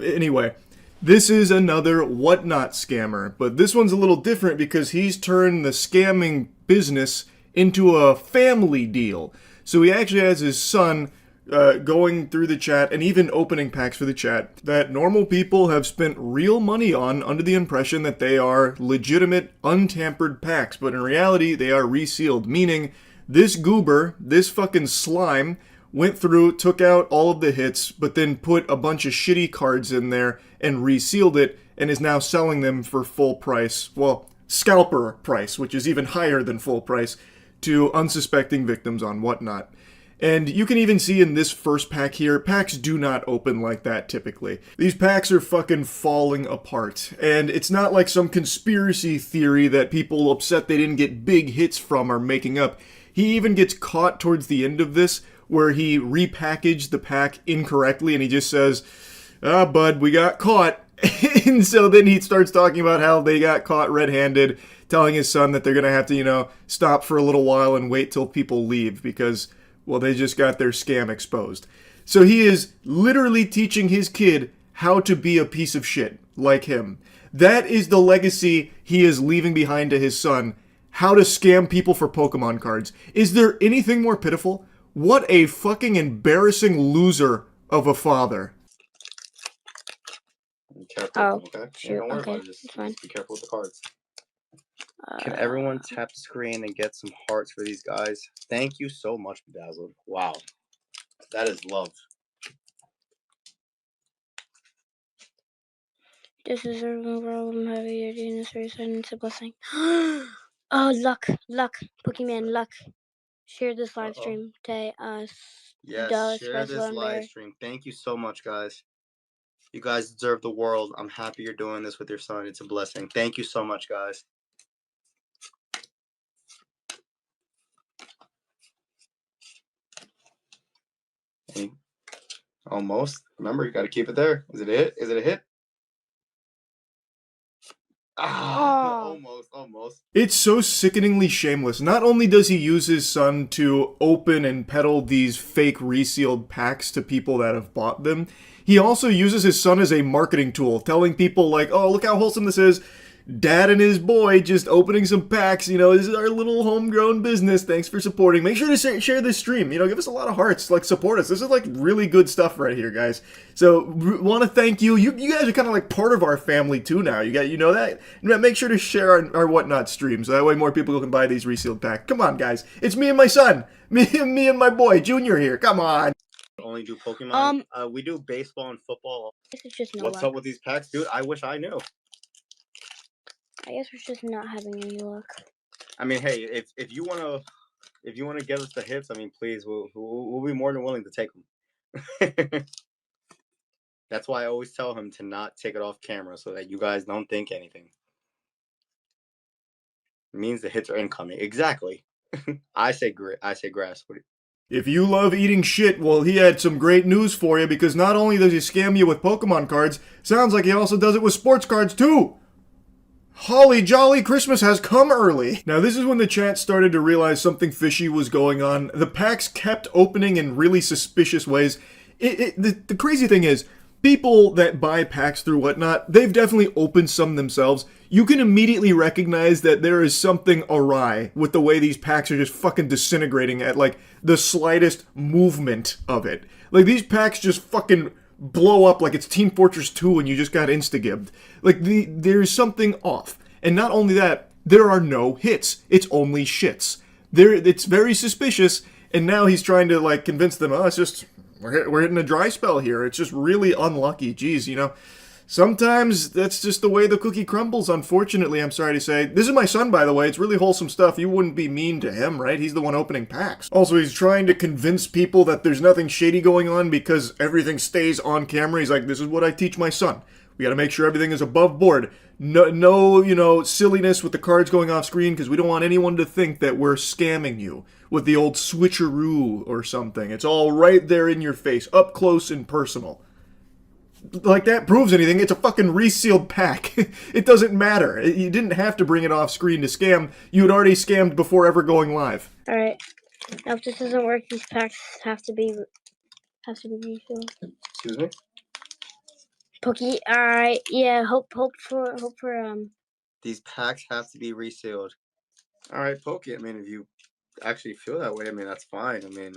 Anyway, this is another whatnot scammer, but this one's a little different because he's turned the scamming business into a family deal. So he actually has his son going through the chat and even opening packs for the chat that normal people have spent real money on under the impression that they are legitimate, untampered packs, but in reality they are resealed, meaning this goober, this fucking slime, went through, took out all of the hits, but then put a bunch of shitty cards in there and resealed it, and is now selling them for full price, well, scalper price, which is even higher than full price, to unsuspecting victims on Whatnot. And you can even see in this first pack here, packs do not open like that typically. These packs are fucking falling apart. And it's not like some conspiracy theory that people upset they didn't get big hits from are making up. He even gets caught towards the end of this, where he repackaged the pack incorrectly and he just says, "Ah, bud, we got caught." And so then he starts talking about how they got caught red-handed, telling his son that they're gonna have to, stop for a little while and wait till people leave because, well, they just got their scam exposed. So he is literally teaching his kid how to be a piece of shit, like him. That is the legacy he is leaving behind to his son. How to scam people for Pokemon cards. Is there anything more pitiful? What a fucking embarrassing loser of a father. Careful, okay? Yeah, don't worry about it. Just be careful with the cards. Can everyone tap the screen and get some hearts for these guys? Thank you so much, Bedazzled. Wow. That is love. This is a problem heavy. You're doing this very sudden. It's a blessing. Oh, luck. Pokemon, luck. Share this live stream today. Yes, share this live stream. Thank you so much, guys. You guys deserve the world. I'm happy you're doing this with your son. It's a blessing. Thank you so much, guys. Almost. Remember, you got to keep it there. Is it a hit? Is it a hit? Almost. It's so sickeningly shameless. Not only does he use his son to open and peddle these fake resealed packs to people that have bought them, he also uses his son as a marketing tool, telling people like, "Oh, look how wholesome this is. Dad and his boy just opening some packs. This is our little homegrown business. Thanks for supporting. Make sure to share this stream. Give us a lot of hearts. Support us. This is really good stuff right here, guys. So want to thank you. You guys are kind of like part of our family too now. You know that. Make sure to share our Whatnot stream so that way more people can buy these resealed packs. Come on, guys. It's me and my son. Me and my boy Junior here. Come on. Only do Pokemon. We do baseball and football. What's up with these packs, dude? I wish I knew. I guess we're just not having any luck. I mean, hey, if you wanna give us the hits, I mean, please, we'll be more than willing to take them. That's why I always tell him to not take it off camera so that you guys don't think anything. It means the hits are incoming. Exactly. I say grass. If you love eating shit, well, he had some great news for you because not only does he scam you with Pokemon cards, sounds like he also does it with sports cards too. Holly jolly, Christmas has come early. Now this is when the chat started to realize something fishy was going on. The packs kept opening in really suspicious ways. The crazy thing is, people that buy packs through Whatnot, they've definitely opened some themselves. You can immediately recognize that there is something awry with the way these packs are just fucking disintegrating at the slightest movement of it. These packs just fucking blow up like it's Team Fortress 2 and you just got insta-gibbed. There's something off. And not only that, there are no hits. It's only shits. It's very suspicious, and now he's trying to convince them, it's just, we're hitting a dry spell here. It's just really unlucky. Jeez, sometimes that's just the way the cookie crumbles, unfortunately, I'm sorry to say. This is my son, by the way. It's really wholesome stuff. You wouldn't be mean to him, right? He's the one opening packs. Also, he's trying to convince people that there's nothing shady going on because everything stays on camera. He's like, this is what I teach my son. We got to make sure everything is above board. No, you know, silliness with the cards going off screen because we don't want anyone to think that we're scamming you with the old switcheroo or something. It's all right there in your face, up close and personal. Like that proves anything. It's a fucking resealed pack. It doesn't matter. You didn't have to bring it off screen to scam. You had already scammed before ever going live. Alright. Now if this doesn't work, these packs have to be refilled. Excuse me? Pokey, alright, yeah, hope for These packs have to be resealed. Alright, Pokey, I mean, if you actually feel that way, I mean, that's fine. I mean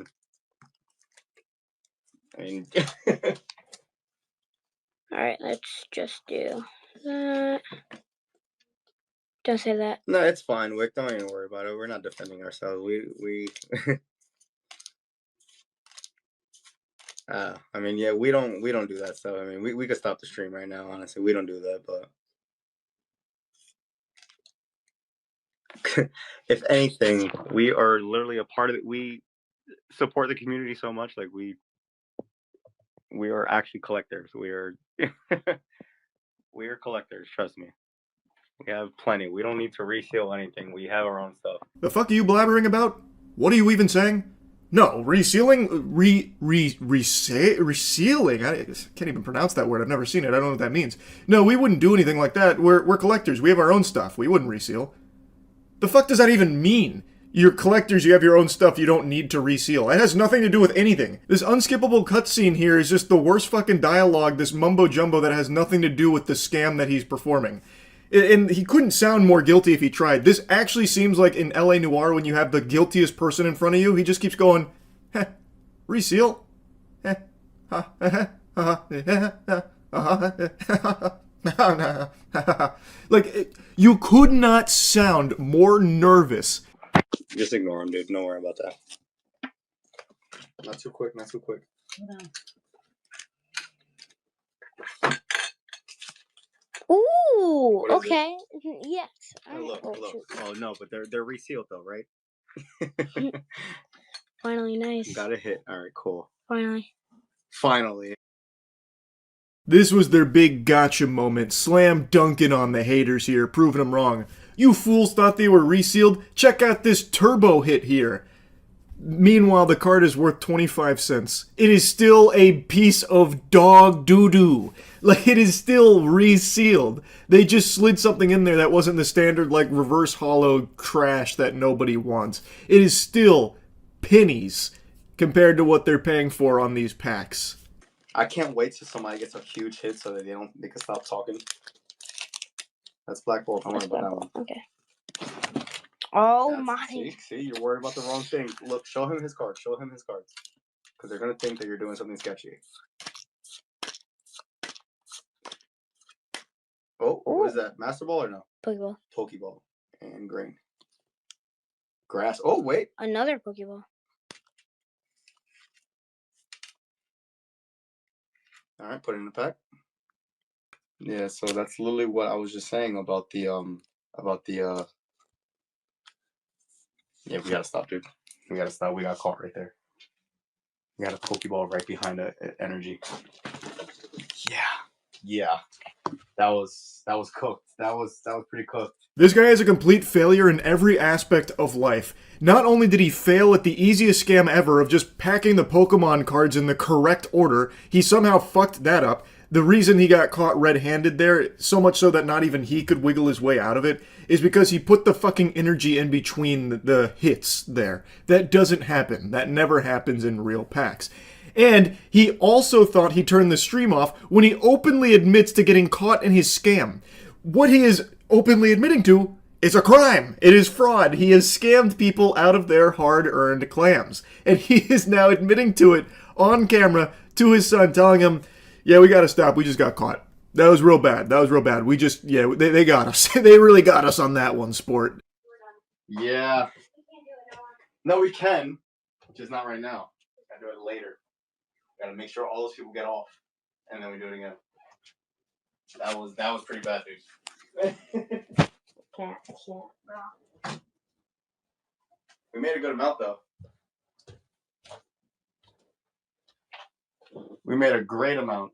Alright, let's just do that. Don't say that. No, it's fine, Wick. Don't even worry about it. We're not defending ourselves. We I mean, yeah, we don't do that stuff. I mean, we could stop the stream right now, honestly. We don't do that, but if anything, we are literally a part of it. We support the community so much, like we are actually collectors. We are we are collectors, trust me. We have plenty. We don't need to reseal anything. We have our own stuff. The fuck are you blabbering about? What are you even saying? No, resealing? Resealing? I can't even pronounce that word. I've never seen it. I don't know what that means. No, we wouldn't do anything like that. We're collectors. We have our own stuff. We wouldn't reseal. The fuck does that even mean? You're collectors, you have your own stuff, you don't need to reseal. It has nothing to do with anything. This unskippable cutscene here is just the worst fucking dialogue, this mumbo-jumbo that has nothing to do with the scam that he's performing. And he couldn't sound more guilty if he tried. This actually seems like in LA Noire when you have the guiltiest person in front of you. He just keeps going, heh, reseal? Heh, ha, like, you could not sound more nervous. Just ignore him, dude. Don't worry about that. Not too quick, not too quick. Ooh, okay. Yes. Oh, look. Oh no, but they're resealed though, right? Finally, nice. Got a hit. Alright, cool. Finally. This was their big gotcha moment, slam dunking on the haters here, proving them wrong. You fools thought they were resealed? Check out this turbo hit here. Meanwhile, the card is worth 25 cents. It is still a piece of dog doo-doo. Like, it is still resealed. They just slid something in there that wasn't the standard, like, reverse hollow trash that nobody wants. It is still pennies compared to what they're paying for on these packs. I can't wait till somebody gets a huge hit so that they can stop talking. That's Black Bolt. Don't worry about that one. Okay. Oh That's, my. See, you're worried about the wrong thing. Look, show him his cards. Show him his cards. Because they're going to think that you're doing something sketchy. Oh, what is that? Master Ball or no? Pokeball. Pokeball. And green. Grass. Oh, wait. Another Pokeball. All right, put it in the pack. Yeah, so that's literally what I was just saying about the yeah, we gotta stop, dude. We gotta stop. We got caught right there. We got a Pokeball right behind the energy. Yeah. That was cooked. That was pretty cooked. This guy is a complete failure in every aspect of life. Not only did he fail at the easiest scam ever of just packing the Pokemon cards in the correct order, he somehow fucked that up. The reason he got caught red-handed there, so much so that not even he could wiggle his way out of it, is because he put the fucking energy in between the hits there. That doesn't happen. That never happens in real packs. And he also thought he turned the stream off when he openly admits to getting caught in his scam. What he is openly admitting to is a crime. It is fraud. He has scammed people out of their hard-earned clams. And he is now admitting to it on camera to his son, telling him, yeah, we gotta stop. We just got caught. That was real bad. We just, yeah, they got us. They really got us on that one, sport. Yeah. No, we can. Just not right now. Gotta do it later. Gotta make sure all those people get off. And then we do it again. That was pretty bad, dude. Can't, bro. We made a good amount, though. We made a great amount.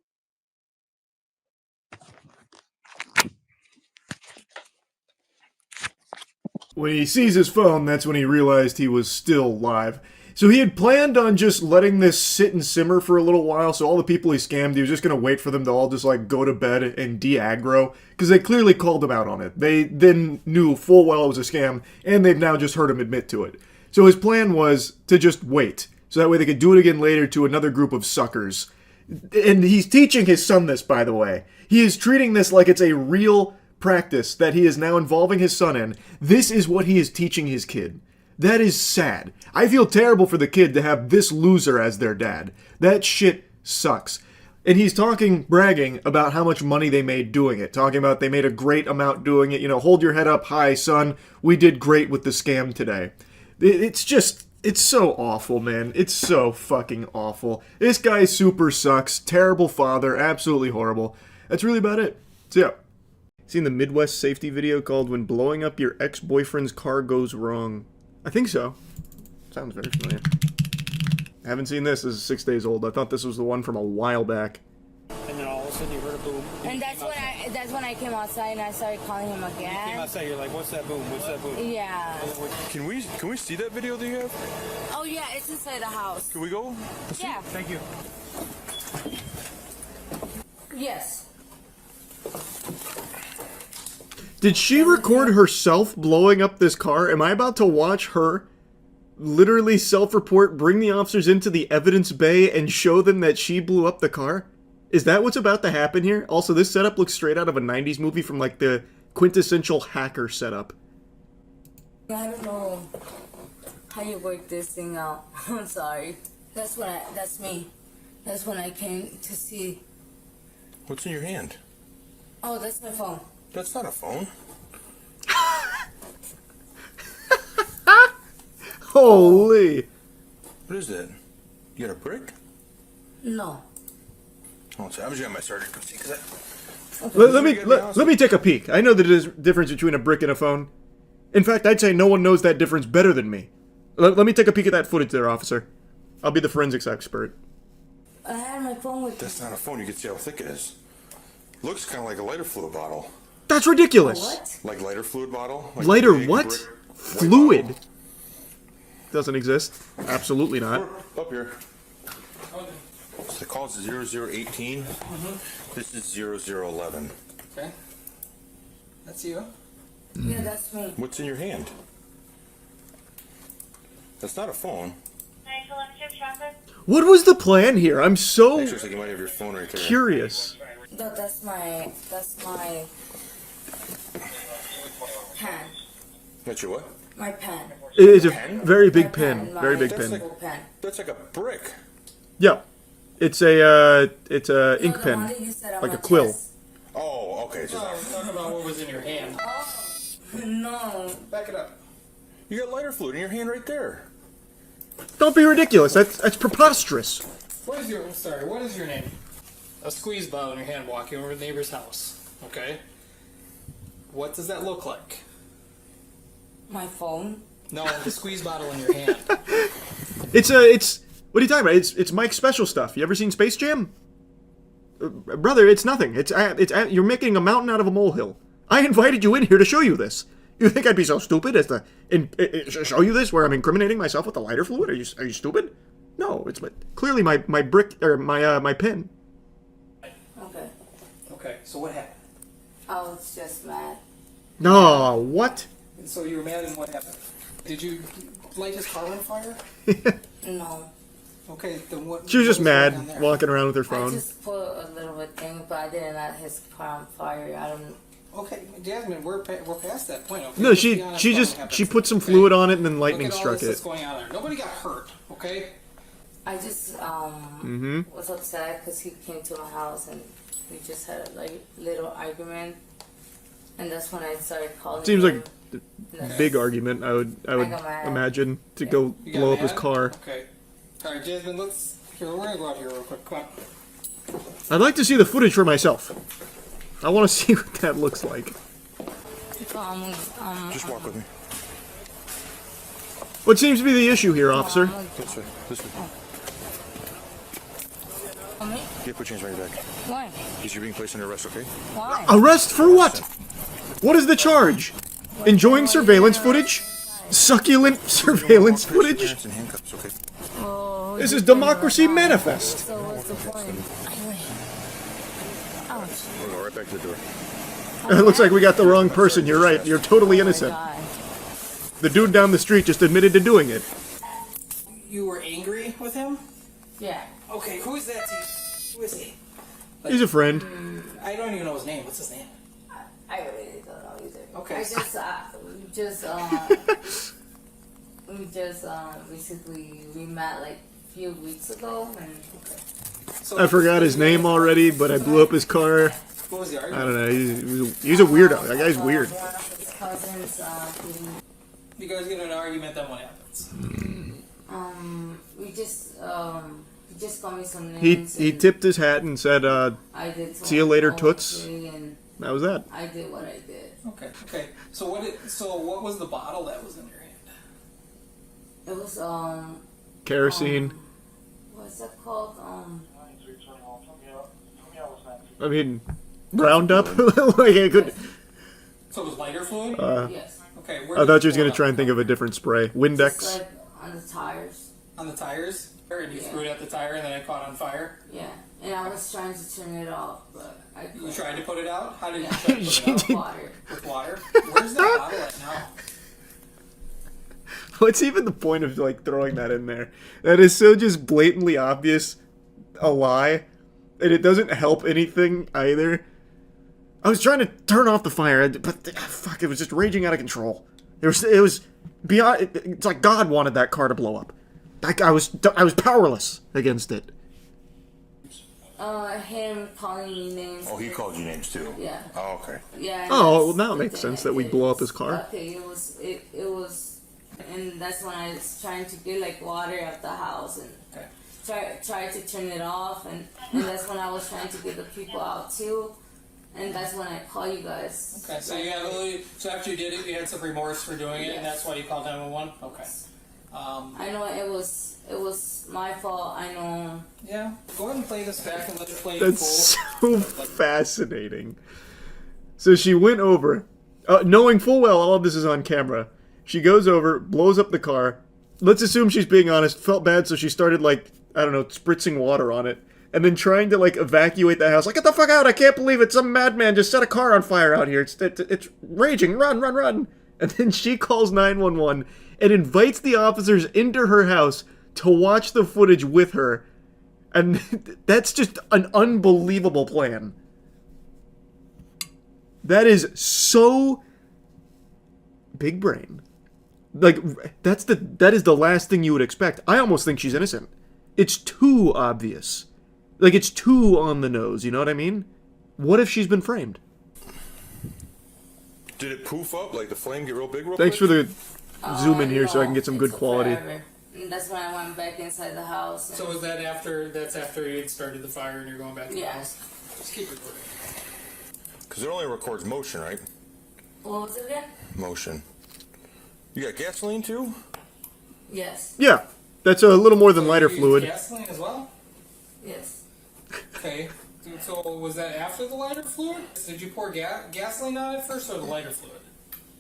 When he sees his phone, that's when he realized he was still live. So he had planned on just letting this sit and simmer for a little while, so all the people he scammed, he was just going to wait for them to all just, like, go to bed and de-aggro, because they clearly called him out on it. They then knew full well it was a scam, and they've now just heard him admit to it. So his plan was to just wait, so that way they could do it again later to another group of suckers. And he's teaching his son this, by the way. He is treating this like it's a real practice that he is now involving his son in. This is what he is teaching his kid. That is sad. I feel terrible for the kid to have this loser as their dad. That shit sucks. And he's bragging about how much money they made doing it. Talking about they made a great amount doing it. You know, hold your head up high, son. We did great with the scam today. It's so awful, man. It's so fucking awful. This guy super sucks. Terrible father. Absolutely horrible. That's really about it. So yeah. Seen the Midwest safety video called When Blowing Up Your Ex-Boyfriend's Car Goes Wrong? I think so. Sounds very familiar. I haven't seen this. This is 6 days old. I thought this was the one from a while back. And then all of a sudden you heard a boom. And that's when I came outside and I started calling him again. You came outside, you're like, what's that boom? What's that boom? Yeah. Can we see that video that you have? Oh yeah, it's inside the house. Can we go? Yeah. Thank you. Yes. Did she record herself blowing up this car? Am I about to watch her literally self-report, bring the officers into the evidence bay, and show them that she blew up the car? Is that what's about to happen here? Also, this setup looks straight out of a 90s movie from, like, the quintessential hacker setup. I don't know how you work this thing out. I'm sorry. That's me. That's when I came to see. What's in your hand? Oh, that's my phone. That's not a phone. Holy! What is that? You got a brick? No. Oh, so I was got my sergeant come see because Let me take a peek. I know the difference between a brick and a phone. In fact, I'd say no one knows that difference better than me. Let me take a peek at that footage there, officer. I'll be the forensics expert. I had my phone with me. That's not a phone. You can see how thick it is. Looks kind of like a lighter fluid bottle. That's ridiculous. What? Like lighter fluid bottle? Like Lighter big what? brick, Fluid? Doesn't exist. Absolutely not. Up here. So the call's 0018. This is 0011. Okay. That's you? Yeah, that's me. What's in your hand? That's not a phone. What was the plan here? I'm so Looks like you might have your phone right there. curious. No, that's my pen. That's your what? My pen. It is a very big pen. My Very big That's pen. pen. That's like a brick. Yeah. It's a ink the one pen. that you said on Like my a quill. chest. Oh, okay. So Talk about what was in your hand. No. Back it up. you got lighter fluid in your hand right there. Don't be ridiculous. That's preposterous. What is your name? A squeeze bottle in your hand walking over to the neighbor's house. Okay? What does that look like? My phone. No, the squeeze bottle in your hand. It's what are you talking about? It's Mike's special stuff. You ever seen Space Jam? Brother, it's nothing. You're making a mountain out of a molehill. I invited you in here to show you this. You think I'd be so stupid as to show you this where I'm incriminating myself with the lighter fluid? Are you stupid? No, it's clearly my brick or my pen. Okay. Okay, so what happened? I was just mad. No, what? And so you were mad and what happened? Did you light his car on fire? No. Okay, then what? She was just what going on mad, there? walking around with her I phone. just put a little bit thing, but I didn't light his car on fire. I don't. Okay, Jasmine, we're past that point. Okay? No, Let's be honest about what happened, she put some okay? fluid on it and then lightning Look at all struck this that's it. going on there. Nobody got hurt. Okay. I just was upset because he came to my house and we just had a little argument, and that's when I started calling. Seems him. like a big argument. I would got mad. imagine to go You got blow up his mad? car. Okay. All right, Jasmine. We're gonna go out here real quick. Come on. I'd like to see the footage for myself. I want to see what that looks like. Just walk with me. What seems to be the issue here, officer? This way. This way. Yeah, put your hands behind your back. Why? Because you're being placed under arrest, okay? Why? Arrest for what? What is the charge? Enjoying surveillance footage? Succulent surveillance footage? This is Democracy Manifest. So what's the point? We'll go right back to the door. It looks like we got the wrong person. You're right. You're totally innocent. The dude down the street just admitted to doing it. You were angry with him? Yeah. Okay, who is that to you? Who is he? He's a friend. I don't even know his name. What's his name? I really don't know either. Okay. I just basically we met like a few weeks ago and. So I forgot his name already, but I blew up his car. What was the I argument? don't know. He's a weirdo. That guy's weird. His cousins, You guys get in an argument, then what happens? we just called me some He names. tipped his hat and said, I did "See you later, something toots." okay, and That was that. I did what I did. Okay. Okay. So what was the bottle that was in your hand? It was Kerosene. what's that called? I mean, Roundup. Like I could. So it was lighter fluid? Yes. Okay. I thought you was gonna try and think of a different spray. Just Windex. like on the tires. On the tires? And you threw it at the tire and then it caught on fire? Yeah. And I was trying to turn it off, but I couldn't. You tried to put it out? How did you try to put it out? Water. With water? Where's that bottle at now? What's even the point of like throwing that in there? That is so just blatantly obvious a lie, and it doesn't help anything either. I was trying to turn off the fire, but fuck, it was just raging out of control. It was beyond. It's like God wanted that car to blow up. Like I was powerless against it. Him calling me names. Oh, he called you names too? Yeah. Oh, okay. Yeah. Oh, well, now it makes sense that we blow up his car. Okay, it was, and that's when I was trying to get like water out the house and try to turn it off, and that's when I was trying to get the people out too, and that's when I call you guys. Okay, so so after you did it, you had some remorse for doing it, and that's why you called 911? Okay. I know it was my fault. I know. Yeah. Go ahead and play this back and let it play That's full. so fascinating. So she went over, knowing full well all of this is on camera. She goes over, blows up the car. Let's assume she's being honest, felt bad, so she started, like, I don't know, spritzing water on it. And then trying to, like, evacuate the house. Like, get the fuck out, I can't believe it, some madman just set a car on fire out here. It's raging, run, run, run. And then she calls 911 and invites the officers into her house to watch the footage with her. And that's just an unbelievable plan. That is so big brain. Like, that is the last thing you would expect. I almost think she's innocent. It's too obvious. Like, it's too on the nose, you know what I mean? What if she's been framed? Did it poof up? Like the flame get real big real Thanks quick? for the zoom in here so I can get some good quality. And that's when I went back inside the house. So was that that's after you had started the fire and you're going back to the house? Just keep recording. Because it only records motion, right? What was it again? Motion. You got gasoline too? Yes. Yeah, that's a little more than lighter You used fluid. gasoline as well? Yes. Okay. So was that after the lighter fluid? Did you pour gasoline on it first or the lighter fluid?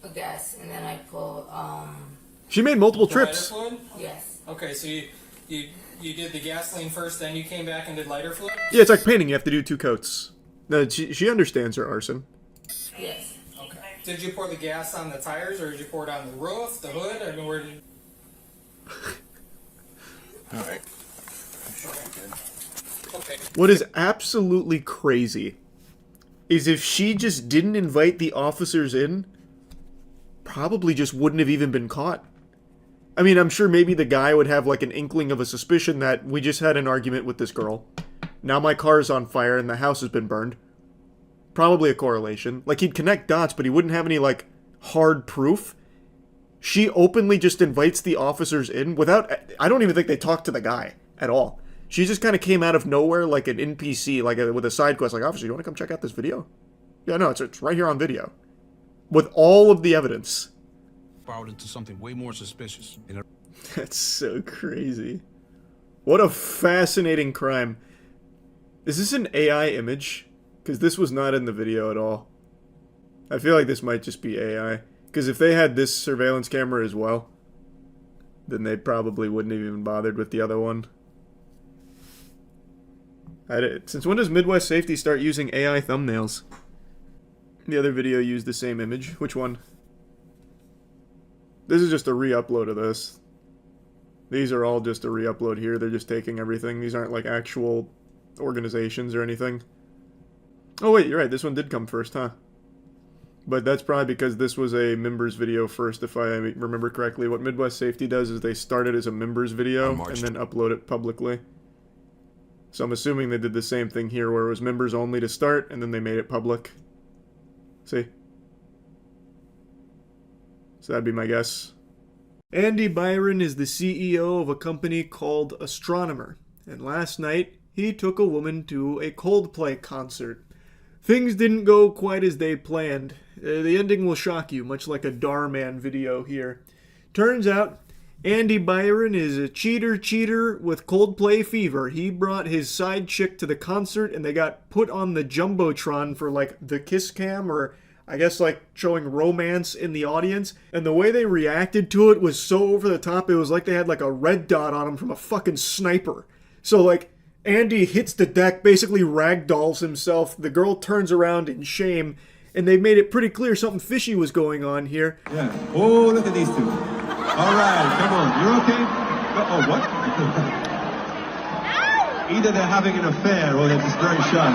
A gas, and then I put She made multiple The trips. lighter fluid? Yes. Okay, so you did the gasoline first, then you came back and did lighter fluid? Yeah, it's like painting. You have to do 2 coats. No, she understands her arson. Yes. Okay. Did you pour the gas on the tires, or did you pour it on the roof, the hood? I mean, where did? All right. Okay. What is absolutely crazy is if she just didn't invite the officers in, probably just wouldn't have even been caught. I mean, I'm sure maybe the guy would have like an inkling of a suspicion that we just had an argument with this girl. Now my car's on fire and the house has been burned. Probably a correlation. Like, he'd connect dots, but he wouldn't have any, like, hard proof. She openly just invites the officers in without... I don't even think they talked to the guy at all. She just kind of came out of nowhere like an NPC, like with a side quest. Like, officer, you want to come check out this video? Yeah, no, it's right here on video. With all of the evidence. Borrowed into something way more suspicious. That's so crazy. What a fascinating crime. Is this an AI image? Because this was not in the video at all. I feel like this might just be AI. Because if they had this surveillance camera as well, then they probably wouldn't have even bothered with the other one. Since when does Midwest Safety start using AI thumbnails? The other video used the same image. Which one? This is just a re-upload of this. These are all just a re-upload here. They're just taking everything. These aren't like actual organizations or anything. Oh wait, you're right. This one did come first, huh? But that's probably because this was a members video first, if I remember correctly. What Midwest Safety does is they start it as a members video and then upload it publicly. So I'm assuming they did the same thing here, where it was members only to start, and then they made it public. See? So that'd be my guess. Andy Byron is the CEO of a company called Astronomer, and last night he took a woman to a Coldplay concert. Things didn't go quite as they planned. The ending will shock you, much like a Darman video here. Turns out, Andy Byron is a cheater with Coldplay fever. He brought his side chick to the concert, and they got put on the Jumbotron for like the kiss cam, or I guess like showing romance in the audience. And the way they reacted to it was so over the top, it was like they had like a red dot on them from a fucking sniper. So like, Andy hits the deck, basically ragdolls himself. The girl turns around in shame, and they made it pretty clear something fishy was going on here. Yeah. Oh, look at these two. All right, come on. You're okay? Oh, what? Either they're having an affair or they're just very shy.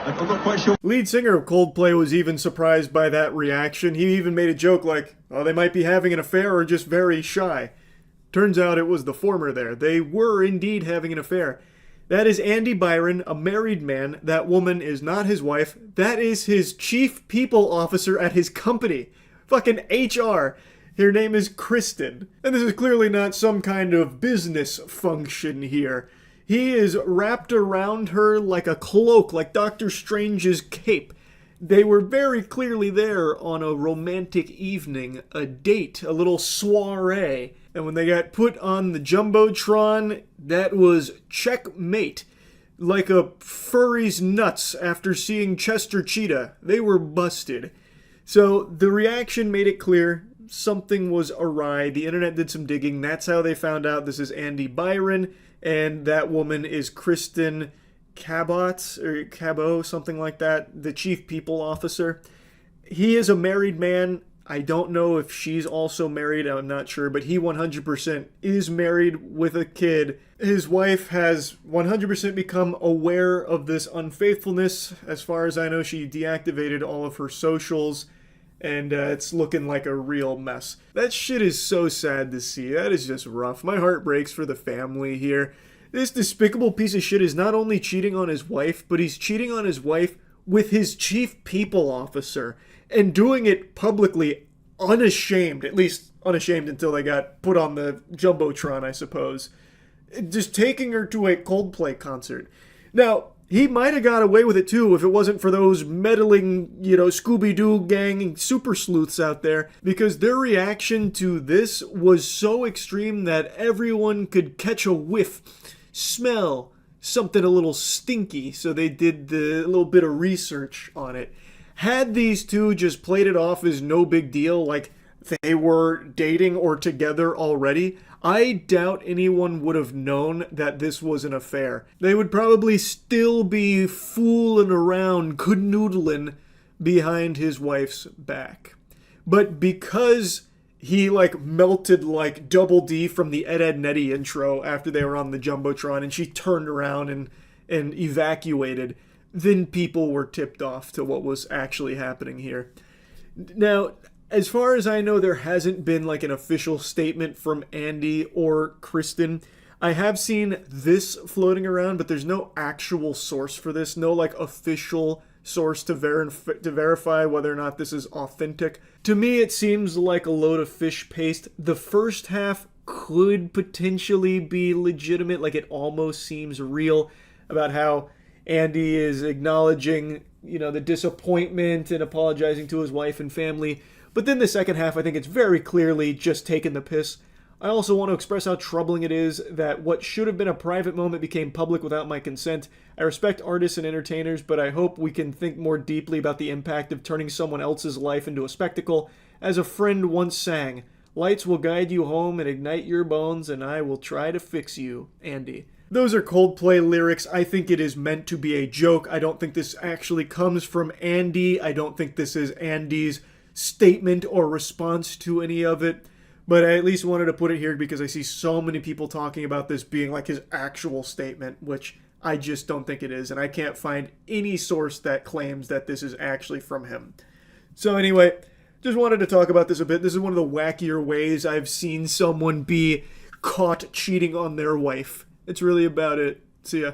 I'm not quite sure. Lead singer of Coldplay was even surprised by that reaction. He even made a joke like, oh, they might be having an affair or just very shy. Turns out it was the former there. They were indeed having an affair. That is Andy Byron, a married man. That woman is not his wife. That is his chief people officer at his company. Fucking HR. Her name is Kristen. And this is clearly not some kind of business function here. He is wrapped around her like a cloak, like Doctor Strange's cape. They were very clearly there on a romantic evening, a date, a little soiree. And when they got put on the Jumbotron, that was checkmate. Like a furry's nuts after seeing Chester Cheetah. They were busted. So the reaction made it clear something was awry. The internet did some digging. That's how they found out this is Andy Byron. And that woman is Kristen Cabot, or Cabot, something like that, the chief people officer. He is a married man. I don't know if she's also married, I'm not sure, but he 100% is married with a kid. His wife has 100% become aware of this unfaithfulness. As far as I know, she deactivated all of her socials, and it's looking like a real mess. That shit is so sad to see. That is just rough. My heart breaks for the family here. This despicable piece of shit is not only cheating on his wife, but he's cheating on his wife with his chief people officer. And doing it publicly, unashamed, at least unashamed until they got put on the Jumbotron, I suppose. Just taking her to a Coldplay concert. Now, he might have got away with it too if it wasn't for those meddling, Scooby-Doo gang super sleuths out there, because their reaction to this was so extreme that everyone could catch a whiff, smell something a little stinky, so they did the little bit of research on it. Had these two just played it off as no big deal, like they were dating or together already, I doubt anyone would have known that this was an affair. They would probably still be fooling around, canoodling behind his wife's back. But because he melted like Double D from the Ed Netty intro after they were on the Jumbotron and she turned around and evacuated, then people were tipped off to what was actually happening here. Now, as far as I know, there hasn't been an official statement from Andy or Kristen. I have seen this floating around, but there's no actual source for this. No official source to verify whether or not this is authentic. To me, it seems like a load of fish paste. The first half could potentially be legitimate. It almost seems real about how Andy is acknowledging, the disappointment and apologizing to his wife and family. But then the second half, I think it's very clearly just taking the piss. I also want to express how troubling it is that what should have been a private moment became public without my consent. I respect artists and entertainers, but I hope we can think more deeply about the impact of turning someone else's life into a spectacle. As a friend once sang, lights will guide you home and ignite your bones, and I will try to fix you, Andy. Those are Coldplay lyrics. I think it is meant to be a joke. I don't think this actually comes from Andy. I don't think this is Andy's statement or response to any of it. But I at least wanted to put it here because I see so many people talking about this being like his actual statement, which I just don't think it is. And I can't find any source that claims that this is actually from him. So anyway, just wanted to talk about this a bit. This is one of the wackier ways I've seen someone be caught cheating on their wife. It's really about it. See ya.